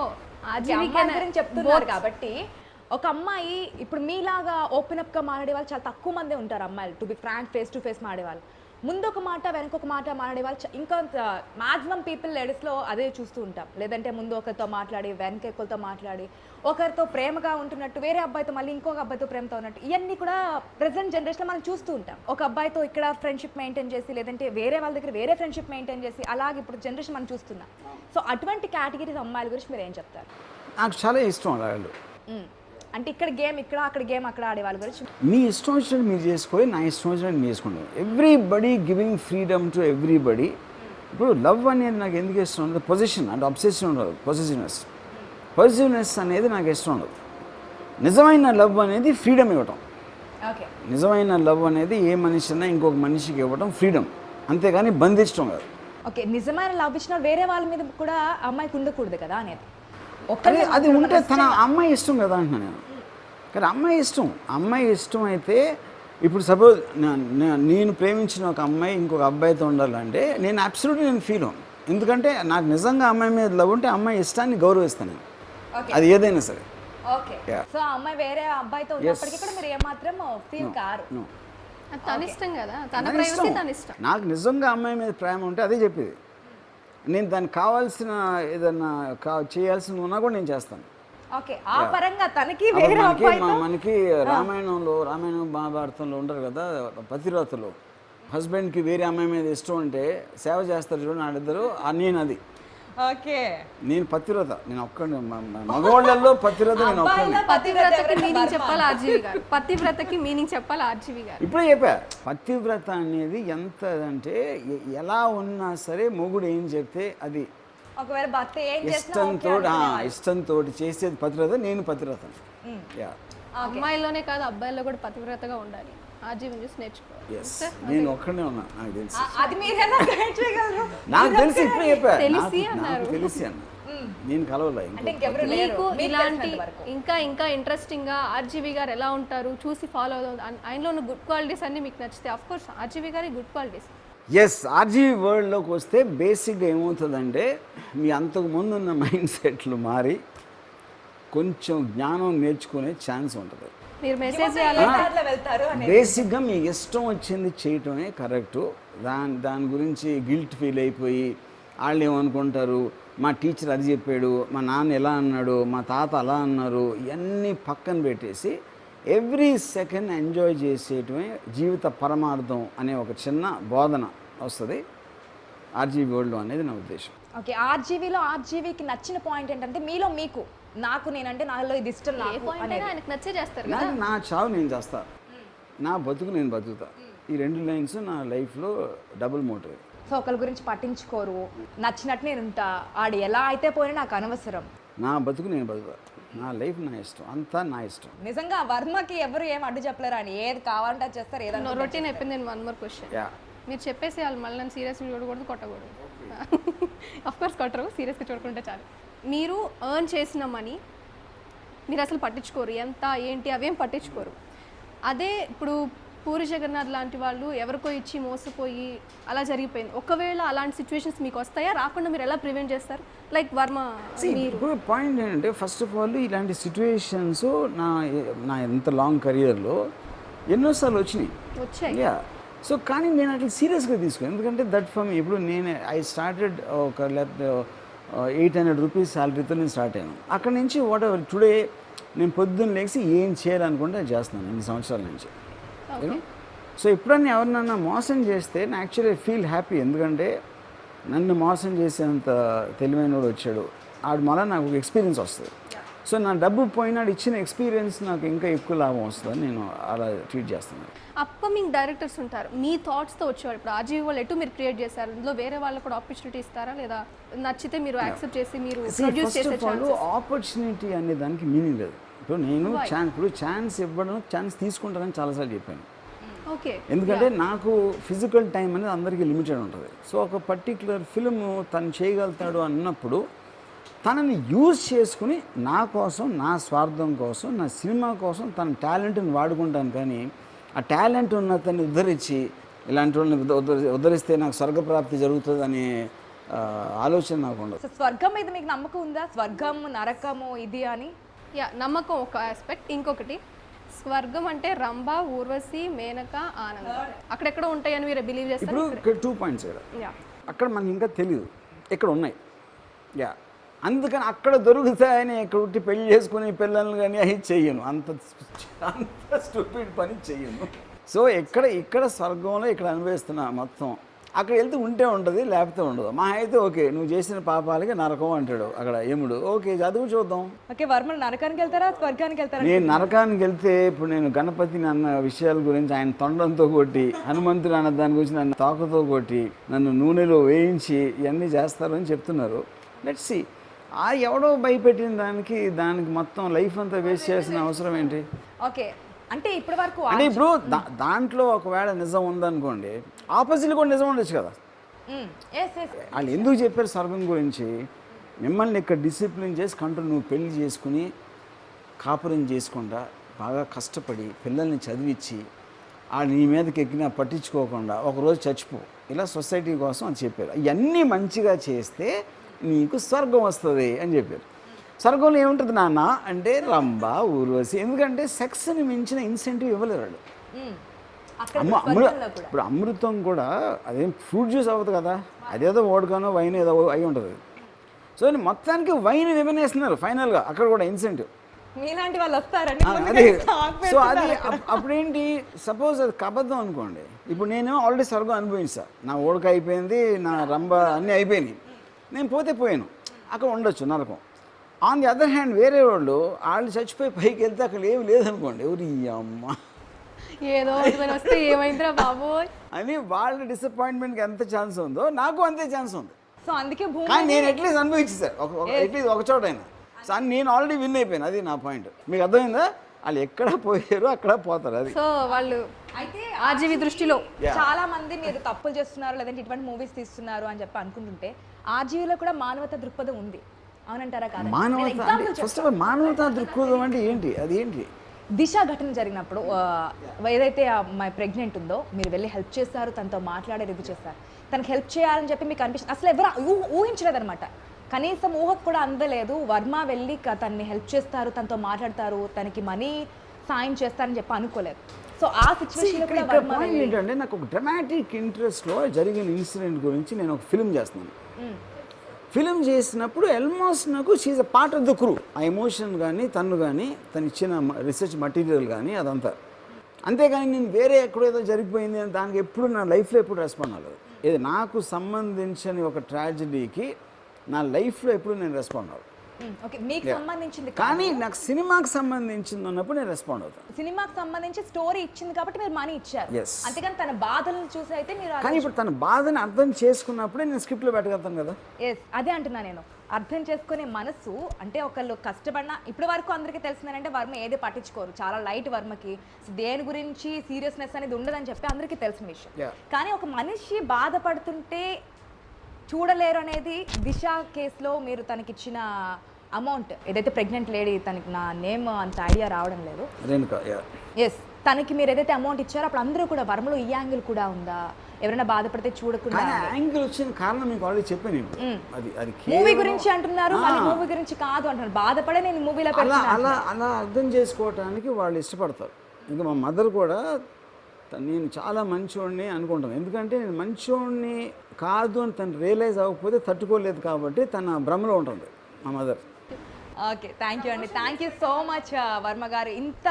Speaker 2: గురించి చెప్తున్నారు కాబట్టి, ఒక అమ్మాయి ఇప్పుడు మీలాగా ఓపెన్ అప్గా మాట్లాడే వాళ్ళు చాలా తక్కువ మందే ఉంటారు అమ్మాయిలు. To be frank, face to face మాట్లాడేవాళ్ళు, ముందు ఒక మాట వెనక ఒక మాట మాట్లాడేవాళ్ళు ఇంకా మ్యాక్సిమం పీపుల్ లేడీస్లో అదే చూస్తూ ఉంటాం. లేదంటే ముందు ఒకరితో మాట్లాడి వెనక ఒకరితో మాట్లాడి ఒకరితో ప్రేమగా ఉంటున్నట్టు వేరే అబ్బాయితో మళ్ళీ ఇంకొక అబ్బాయితో ప్రేమతో ఉన్నట్టు, ఇవన్నీ కూడా ప్రెసెంట్ జనరేషన్లో మనం చూస్తూ ఉంటాం. ఒక అబ్బాయితో ఇక్కడ ఫ్రెండ్షిప్ మెయింటైన్ చేసి, లేదంటే వేరే వాళ్ళ దగ్గర వేరే ఫ్రెండ్షిప్ మెయింటైన్ చేసి, అలాగే ఇప్పుడు జనరేషన్ మనం చూస్తున్నాం. సో అటువంటి కేటగిరీస్ అమ్మాయిల గురించి మీరు ఏం చెప్తారు?
Speaker 3: నాకు చాలా ఇష్టం వాళ్ళు.
Speaker 2: అంటే ఇక్కడ గేమ్ ఇక్కడ, అక్కడ గేమ్ అక్కడ ఆడే వాళ్ళ గురించి.
Speaker 3: మీ ఇష్టం వచ్చినట్టు మీరు చేసుకోవాలి, నా ఇష్టం వచ్చినట్టు మీరు చేసుకుంటాం. Everybody giving freedom to everybody. ఇప్పుడు లవ్ అనేది నాకు ఎందుకు ఇష్టం ఉండదు? పొజిషన్ అంటే అబ్సెషన్ ఉండదు, పొజిటివ్నెస్ అనేది నాకు ఇష్టం ఉండదు. నిజమైన లవ్ అనేది ఫ్రీడమ్ ఇవ్వటం. నిజమైన లవ్ అనేది ఏ మనిషి అయినా ఇంకొక మనిషికి ఇవ్వటం ఫ్రీడమ్. అంతేగాని బంధించడం కాదు.
Speaker 2: ఓకే, నిజమైన లవ్ ఇచ్చిన వేరే వాళ్ళ మీద కూడా అమ్మాయికి ఉండకూడదు కదా అనేది.
Speaker 3: అది ఉంటే తన అమ్మాయి ఇష్టం కదా అంటున్నాను నేను. కానీ అమ్మాయి ఇష్టం అయితే ఇప్పుడు సపోజ్ నేను ప్రేమించిన ఒక అమ్మాయి ఇంకొక అబ్బాయితో ఉండాలంటే నేను అబ్సల్యూట్లీ నేను ఫీల్ అవును. ఎందుకంటే నాకు నిజంగా అమ్మాయి మీద లవ్ ఉంటే అమ్మాయి ఇష్టాన్ని గౌరవిస్తాను నేను, అది ఏదైనా సరే.
Speaker 2: ఓకే, సో అమ్మాయి వేరే అబ్బాయితో ఉన్నప్పటికీ కూడా మీరు ఏమాత్రం ఫీల్ కారు.
Speaker 1: తన ఇష్టం కదా, తన ప్రైవసీ తన ఇష్టం.
Speaker 3: నాకు నిజంగా అమ్మాయి మీద ప్రేమ ఉంటే అదే చెప్పేది. నేను దానికి కావాల్సిన ఏదన్నా చేయాల్సింది ఉన్నా కూడా నేను చేస్తాను.
Speaker 2: ఓకే, ఆ పరంగా తనకి వేరే అబ్బాయితో
Speaker 3: మనకి రామాయణం మహాభారతంలో ఉంటారు కదా పతివ్రతలు, హస్బెండ్కి వేరే అమ్మాయి మీద ఇష్టం ఉంటే సేవ చేస్తారు చూడండి వాళ్ళిద్దరు. నేను అది
Speaker 2: ఓకే,
Speaker 3: నేను పతివ్రత, నేను ఒక్కడిని మగవాళ్ళల్లో పతివ్రత నేను ఒక్కడిని.
Speaker 1: పతివ్రతకి మీనింగ్ చెప్పాలి ఆర్జీవి గారు. పతివ్రతకి మీనింగ్ చెప్పాలి ఆర్జీవి గారు.
Speaker 3: ఇప్పుడే చెప్పా, పతివ్రత అనేది ఎంత అంటే ఎలా ఉన్నా సరే మొగుడు ఏం చెప్తే అది
Speaker 2: ఒకవేళ భర్త ఏం
Speaker 3: ఇష్టంతో చేసేది పతివ్రత. నేను పతివ్రత.
Speaker 1: అమ్మాయిలోనే కాదు అబ్బాయిల్లో కూడా పతివ్రతగా ఉండాలి. ఆర్జీవిని చూసి నేర్చుకోవాలి.
Speaker 3: నేను ఒక్కడే ఉన్నా, నాకు తెలుసు.
Speaker 2: అది మీరు ఎలా గైడ్ చేయగలరు?
Speaker 3: నాకు తెలిసి ఇప్పుడే చెప్పా,
Speaker 1: తెలిసి
Speaker 3: నాకు తెలిసి అన్న నేను కలవలే.
Speaker 1: మీకు ఇలాంటి ఇంకా ఇంట్రెస్టింగ్ గా ఆర్జీవి గారు ఎలా ఉంటారు చూసి ఫాలో అవుతుంది. ఆయనలో ఉన్న గుడ్ క్వాలిటీస్ అన్ని మీకు నచ్చితే అఫ్ కోర్స్ ఆర్జీవి గారి గుడ్ క్వాలిటీస్.
Speaker 3: ఎస్, ఆర్జీవి వరల్డ్లోకి వస్తే బేసిక్గా ఏమవుతుందంటే మీ అంతకు ముందు ఉన్న మైండ్ సెట్లు మారి కొంచెం జ్ఞానం నేర్చుకునే ఛాన్స్ ఉంటుంది.
Speaker 1: మీరు మెసేజ్
Speaker 3: బేసిక్గా మీకు ఇష్టం వచ్చింది చేయటమే కరెక్టు. దాని గురించి గిల్ట్ ఫీల్ అయిపోయి వాళ్ళు ఏమనుకుంటారు, మా టీచర్ అది చెప్పాడు, మా నాన్న ఎలా అన్నాడు, మా తాత అలా అన్నారు, ఇవన్నీ పక్కన పెట్టేసి ఎవ్రీ సెకండ్ ఎంజాయ్ చేసేయటమే జీవిత పరమార్థం అనే ఒక చిన్న బోధన వస్తుంది ఆర్జీవి వరల్డ్ అనేది నా ఉద్దేశం.
Speaker 2: ఓకే, ఆర్జీవికి నచ్చిన పాయింట్ ఏంటంటే మీలో మీకు నేనంటే నాలో ఇది ఇష్టం
Speaker 1: ఆయనకు నచ్చే చేస్తారు.
Speaker 3: నా చావు నేను చేస్తా, నా బతుకు నేను బతుకుతా. ఈ రెండు లైన్స్ నా లైఫ్లో డబుల్ మోటివ్.
Speaker 2: సో ఒకరి గురించి పట్టించుకోరు, నచ్చినట్టు నేను ఉంటా, ఆడు ఎలా అయితే పోయినా నాకు అనవసరం,
Speaker 3: నా బతుకు నేను బతుకుతా, నా లైఫ్ నా ఇష్టం, అంతా నా ఇష్టం.
Speaker 2: నిజంగా వర్మకి ఎవరు ఏం అడ్డు చెప్పలేరు అని, ఏది కావాలంటే చేస్తారు. ఏదైనా
Speaker 1: రొటీన్ అయిపోయింది. నేను వన్ మోర్ క్వశ్చన్, మీరు చెప్పేసి వాళ్ళు మళ్ళీ నన్ను సీరియస్గా చూడకూడదు, కొట్టకూడదు. అఫ్ కోర్స్ కొట్టరు, సీరియస్గా చూడకుంటే చాలు. మీరు ఎర్న్ చేసిన మనీ మీరు అసలు పట్టించుకోరు, ఎంత ఏంటి అవేం పట్టించుకోరు. అదే ఇప్పుడు పూరి జగన్నాథ్ లాంటి వాళ్ళు ఎవరికో ఇచ్చి మోసపోయి అలా జరిగిపోయింది. ఒకవేళ అలాంటి సిచ్యువేషన్స్ మీకు వస్తాయా, రాకుండా మీరు ఎలా ప్రివెంట్ చేస్తారు? లైక్ వర్మ
Speaker 3: ఇప్పుడు పాయింట్ ఏంటంటే ఫస్ట్ ఆఫ్ ఆల్ ఇలాంటి సిచ్యువేషన్స్ నా ఎంత లాంగ్ కెరియర్లో ఎన్నోసార్లు వచ్చాయి. సో కానీ నేను అట్లా సీరియస్గా తీసుకోను, ఎందుకంటే దట్ ఫర్ మీ. ఇప్పుడు ఐ స్టార్టెడ్ ఒక 800 రూపీస్ శాలరీతో నేను స్టార్ట్ అయ్యాను. అక్కడ నుంచి వాట్ ఎవర్ టుడే నేను పొద్దున్న లేచి ఏం చేయాలనుకుంటే అది చేస్తున్నాను ఇన్ని సంవత్సరాల నుంచి. సో ఎప్పుడన్నా ఎవరినన్నా మోసం చేస్తే నేను యాక్చువల్లీ ఫీల్ హ్యాపీ, ఎందుకంటే నన్ను మోసం చేసేంత తెలివైనోడు వచ్చాడు, ఆడు మళ్ళీ నాకు ఒక ఎక్స్పీరియన్స్ వస్తుంది. సో నా డబ్బు పోయినాడు ఇచ్చిన ఎక్స్పీరియన్స్ నాకు ఇంకా ఎక్కువ లాభం వస్తుందని నేను అలా ట్రీట్ చేస్తున్నాను.
Speaker 1: అప్కమింగ్ డైరెక్టర్స్ ఉంటారు, మీ థాట్స్తో వచ్చేవాళ్ళు. ఇప్పుడు ఆర్జీవి వాళ్ళు ఎటు మీరు క్రియేట్ చేశారు, ఇందులో వేరే వాళ్ళకు కూడా ఆపర్చునిటీ ఇస్తారా, లేదా నచ్చితే మీరు యాక్సెప్ట్ చేసి మీరు ప్రొడ్యూస్ చేసే ఛాన్స్?
Speaker 3: ఆపర్చునిటీ అనే దానికి మీనింగ్ లేదు. ఇప్పుడు నేను ఛాన్స్ ఇవ్వడం, ఛాన్స్ తీసుకుంటానని చాలాసార్లు చెప్పాను.
Speaker 1: ఓకే,
Speaker 3: ఎందుకంటే నాకు ఫిజికల్ టైం అనేది అందరికీ లిమిటెడ్ ఉంటుంది. సో ఒక పర్టిక్యులర్ ఫిల్మ్ తను చేయగలుగుతాడు అన్నప్పుడు తనని యూజ్ చేసుకుని నా కోసం, నా స్వార్థం కోసం, నా సినిమా కోసం తన టాలెంట్ని వాడుకుంటాను. కానీ ఆ టాలెంట్ ఉన్న తను ఉద్ధరించి ఇలాంటి వాళ్ళని ఉద్ధరిస్తే నాకు స్వర్గప్రాప్తి జరుగుతుందనే ఆలోచన నాకు ఉండదు.
Speaker 2: సో స్వర్గం మీద మీకు నమ్మకం ఉందా? స్వర్గం నరకము ఇది అని?
Speaker 1: నమ్మకం ఒక ఆస్పెక్ట్. ఇంకొకటి, స్వర్గం అంటే రంభ, ఊర్వశి, మేనక, ఆనంద అక్కడెక్కడ ఉంటాయని మీరు బిలీవ్ చేస్తారు.
Speaker 3: ఇప్పుడు 2 పాయింట్స్ అక్కడ మనకి ఇంకా తెలియదు ఎక్కడ ఉన్నాయి. అందుకని అక్కడ దొరుకుతాయని ఇక్కడ ఉంటే పెళ్లి చేసుకుని పిల్లల్ని కానీ అవి చెయ్యను, అంత స్టూపిడ్ పని చెయ్యను. సో ఇక్కడ స్వర్గంలో ఇక్కడ అనుభవిస్తున్నా మొత్తం. అక్కడ వెళ్తే ఉంటే ఉంటుంది, లేకపోతే ఉండదు. మా అయితే ఓకే నువ్వు చేసిన పాపాలకి నరకం అంటాడు అక్కడ యముడు. ఓకే చదువు చూద్దాం.
Speaker 2: ఓకే, వర్మ నరకానికి వెళ్తారా స్వర్గానికి వెళ్తారా?
Speaker 3: నేను నరకానికి వెళ్తే ఇప్పుడు నేను గణపతిని అన్న విషయాల గురించి ఆయన తొండంతో కొట్టి, హనుమంతుడు అన్న దాని గురించి నన్ను తోకతో కొట్టి, నన్ను నూనెలో వేయించి ఇవన్నీ చేస్తారు అని చెప్తున్నారు. Let's see. ఎవడో భయపెట్టిన దానికి మొత్తం లైఫ్ అంతా వేస్ట్ చేయాల్సిన అవసరం ఏంటి?
Speaker 2: ఓకే, అంటే ఇప్పటి వరకు
Speaker 3: అంటే ఇప్పుడు దాంట్లో ఒకవేళ నిజం ఉందనుకోండి, ఆపోజిట్ కూడా నిజం ఉండొచ్చు కదా. వాళ్ళు ఎందుకు చెప్పారు స్వర్గం గురించి? మిమ్మల్ని ఇక్కడ డిసిప్లిన్ చేసి కంట్రోల్, నువ్వు పెళ్లి చేసుకుని కాపురం చేసుకుండా బాగా కష్టపడి పిల్లల్ని చదివించి వాళ్ళు నీ మీదకి ఎక్కినా పట్టించుకోకుండా ఒకరోజు చచ్చిపో, ఇలా సొసైటీ కోసం అని చెప్పారు. ఇవన్నీ మంచిగా చేస్తే నీకు స్వర్గం వస్తుంది అని చెప్పారు. స్వర్గంలో ఏముంటుంది నాన్న అంటే రంభ, ఊర్వశి. ఎందుకంటే సెక్స్ని మించిన ఇన్సెంటివ్ ఇవ్వలేరు వాళ్ళు. ఇప్పుడు అమృతం కూడా అదేం ఫ్రూట్ జ్యూస్ అవ్వదు కదా, అదేదో ఓడకానో వైన్ ఏదో అయి ఉంటుంది. సో మొత్తానికి వైన్ విమనేస్తున్నారు ఫైనల్గా, అక్కడ కూడా ఇన్సెంటివ్.
Speaker 2: మీలాంటి వాళ్ళు వస్తారండి.
Speaker 3: అదే సో అది అప్పుడేంటి, సపోజ్ అది కబద్ధం అనుకోండి. ఇప్పుడు నేను ఆల్రెడీ స్వర్గం అనుభవించా, నా ఓడక అయిపోయింది, నా రంభ అన్నీ అయిపోయినాయి, నేను పోయాను, అక్కడ ఉండొచ్చు నరకం. ఆన్ ది అదర్ హ్యాండ్ వేరే వాళ్ళు చచ్చిపోయి పైకి వెళ్తే అక్కడ ఏమి లేదనుకోండి, ఎవరి అమ్మ
Speaker 1: ఏదో వస్తే ఏమైందిరా బాబోయ్
Speaker 3: అని వాళ్ళ డిసప్పాయింట్మెంట్కి ఎంత ఛాన్స్ ఉందో నాకు అంతే ఛాన్స్ ఉంది.
Speaker 2: సో అందుకే
Speaker 3: కానీ నేను అట్లీస్ట్ అనుభవించేసాను అట్లీస్ట్ ఒక చోట అయినా. సో నేను ఆల్రెడీ విన్ అయిపోయాను, అది నా పాయింట్. మీకు అర్థమైందా? వాళ్ళు ఎక్కడ పోయారు అక్కడ పోతారు. అది
Speaker 1: సో వాళ్ళు అయితే ఆర్జీవి దృష్టిలో
Speaker 2: చాలా మంది మీరు తప్పులు చేస్తున్నారు లేదంటే ఇటువంటి మూవీస్ తీస్తున్నారు అని చెప్పి అనుకుంటుంటే ఆర్జీవిలో కూడా మానవతా దృక్పథం ఉంది, అవునంటారా? కాదు,
Speaker 3: ఫస్ట్ ఆఫ్ ఆల్ మానవతా దృక్పథం అంటే ఏంటి? అది ఏంటి?
Speaker 2: దిశ ఘటన జరిగినప్పుడు ఏదైతే అమ్మాయి ప్రెగ్నెంట్ ఉందో మీరు వెళ్ళి హెల్ప్ చేస్తారు, తనతో మాట్లాడే ఇది చేస్తారు, తనకి హెల్ప్ చేయాలని చెప్పి మీకు అనిపిస్తుంది. అసలు ఎవరు ఊహించలేదన్నమాట, కనీసం ఊహకు కూడా అందలేదు. వర్మ వెళ్ళి తనని హెల్ప్ చేస్తారు, తనతో మాట్లాడతారు, తనకి మనీ సాయం చేస్తారని చెప్పి అనుకోలేదు. సో ఆ సిచ్యువేషన్లో కూడా వర్మ
Speaker 3: ఏంటంటే నాకు ఒక డ్రామాటిక్ ఇంట్రెస్ట్లో జరిగిన ఇన్సిడెంట్ గురించి నేను ఒక ఫిల్మ్ చేస్తున్నాను. ఫిలిం చేసినప్పుడు ఆల్మోస్ట్ నాకు she a part of the crew. ఆ ఎమోషన్ కానీ తను కానీ తను ఇచ్చిన రీసెర్చ్ మటీరియల్ కానీ అదంతా. అంతేగాని నేను వేరే ఎక్కడేదో జరిగిపోయింది అని దానికి ఎప్పుడు నా లైఫ్లో ఎప్పుడు రెస్పాండ్ అవ్వలేదు. ఇది నాకు సంబంధించిన ఒక ట్రాజడీకి నా లైఫ్లో ఎప్పుడు నేను రెస్పాండ్ అవ్వదు.
Speaker 2: మీకు సంబంధించింది
Speaker 3: కానీ నాకు సినిమాకి సంబంధించింది ఉన్నప్పుడు నేను రెస్పాండ్ అవుతాను.
Speaker 2: సినిమాకి సంబంధించి స్టోరీ ఇచ్చింది కాబట్టి మీరు మనీ ఇచ్చారు. అంతేగాని తన బాధలను చూసి అయితే మీరు,
Speaker 3: కానీ ఇప్పుడు తన బాధని అర్థం చేసుకున్నప్పుడే నేను స్క్రిప్ట్లో పెట్టగలుగుతాను కదా.
Speaker 2: అదే అంటున్నా నేను, అర్థం చేసుకునే మనసు. అంటే ఒకళ్ళు కష్టపడినా ఇప్పటి వరకు అందరికీ తెలిసిందంటే వర్మ ఏది పట్టించుకోరు, చాలా లైట్ వర్మకి, దేని గురించి సీరియస్నెస్ అనేది ఉండదని చెప్పి అందరికీ తెలిసిన విషయం. కానీ ఒక మనిషి బాధపడుతుంటే చూడలేరు అనేది దిశ కేసులో మీరు తనకిచ్చిన అమౌంట్, ఏదైతే ప్రెగ్నెంట్ లేడీ, తనకి నా నేమ్ అంత ఐడియా రావడం లేదు, తనకి మీరు ఏదైతే అమౌంట్ ఇచ్చారో అప్పుడు అందరూ కూడా వర్మలో ఈ యాంగిల్ కూడా ఉందా, ఎవరైనా బాధపడితే చూడకుండా
Speaker 3: యాంగిల్ వచ్చిన కారణం మీకు ఆల్రెడీ చెప్పాను. అది
Speaker 2: మూవీ గురించి అంటున్నారు, మూవీ గురించి కాదు అంటున్నారు, బాధపడే నేను మూవీలో
Speaker 3: అలా అర్థం చేసుకోవటానికి వాళ్ళు ఇష్టపడతారు. ఇంకా మా మదర్ కూడా నేను చాలా మంచోడిని అనుకుంటాను, ఎందుకంటే నేను మంచోడిని కాదు అని తను రియలైజ్ అవ్వకపోతే తట్టుకోలేదు కాబట్టి తన భ్రమలో ఉంటుంది మా మదర్.
Speaker 2: ఓకే, థ్యాంక్ యూ అండి, thank you so much Varma గారు. ఇంత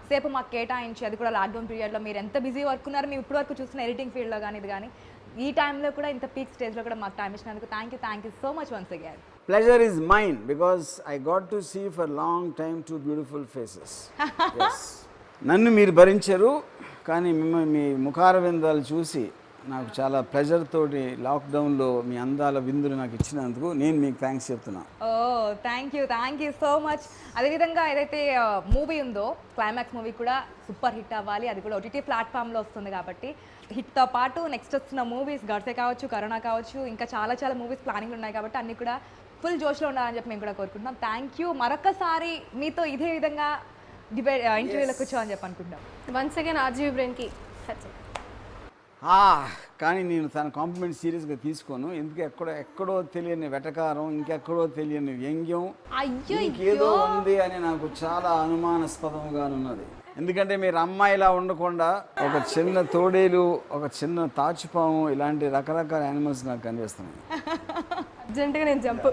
Speaker 2: సేపు మాకు కేటాయించి, అది కూడా లాక్డౌన్ పీరియడ్లో మీరు ఎంత బిజీ వర్క్ ఉన్నారు, మేము ఇప్పటి వరకు చూస్తున్న ఎడిటింగ్ ఫీల్డ్లో కానీ ఇది కానీ, ఈ టైంలో కూడా ఇంత పీక్ స్టేజ్లో కూడా మాకు టైం ఇచ్చినందుకు thank you so much once again.
Speaker 3: Pleasure is mine because I got to see for long time two beautiful faces. నన్ను మీరు భరించారు, కానీ మీ ముఖార విందాలు చూసి నాకు చాలా ప్లెజర్ తోటి లాక్డౌన్లో మీ అందాల విందులు నాకు ఇచ్చినందుకు నేను మీకు థ్యాంక్స్ చెప్తున్నాను.
Speaker 2: Thank you so much. అదేవిధంగా ఏదైతే మూవీ ఉందో క్లైమాక్స్ మూవీ కూడా సూపర్ హిట్ అవ్వాలి, అది కూడా ఓటీటీ ప్లాట్ఫామ్లో వస్తుంది కాబట్టి హిట్తో పాటు నెక్స్ట్ వస్తున్న మూవీస్ గడ్సే కావచ్చు, కరోనా కావచ్చు, ఇంకా చాలా మూవీస్ ప్లానింగ్ ఉన్నాయి కాబట్టి అన్నీ కూడా ఫుల్ జోష్లో ఉండాలని చెప్పి మేము కూడా కోరుకుంటున్నాం. Thank you. మరొకసారి మీతో ఇదే విధంగా ఇంటర్వ్యూలో కూర్చోని చెప్పి అనుకుంటాం.
Speaker 1: వన్స్ అగైన్ ఆర్జీవి బ్రెయిన్కి
Speaker 3: కానీ నేను తన కాంప్లిమెంట్ సీరియస్గా తీసుకోను. ఎందుకు ఎక్కడో తెలియని వెటకారం, ఇంకెక్కడో తెలియని వ్యంగ్యం, ఇంకేదో ఉంది అని నాకు చాలా అనుమానాస్పదంగా ఉన్నది. ఎందుకంటే మీరు అమ్మాయిలా ఉండకుండా ఒక చిన్న తోడేలు, ఒక చిన్న తాచుపాము, ఇలాంటి రకరకాల యానిమల్స్ నాకు కనిపిస్తున్నాయి.
Speaker 1: అర్జెంటుగా నేను జంప్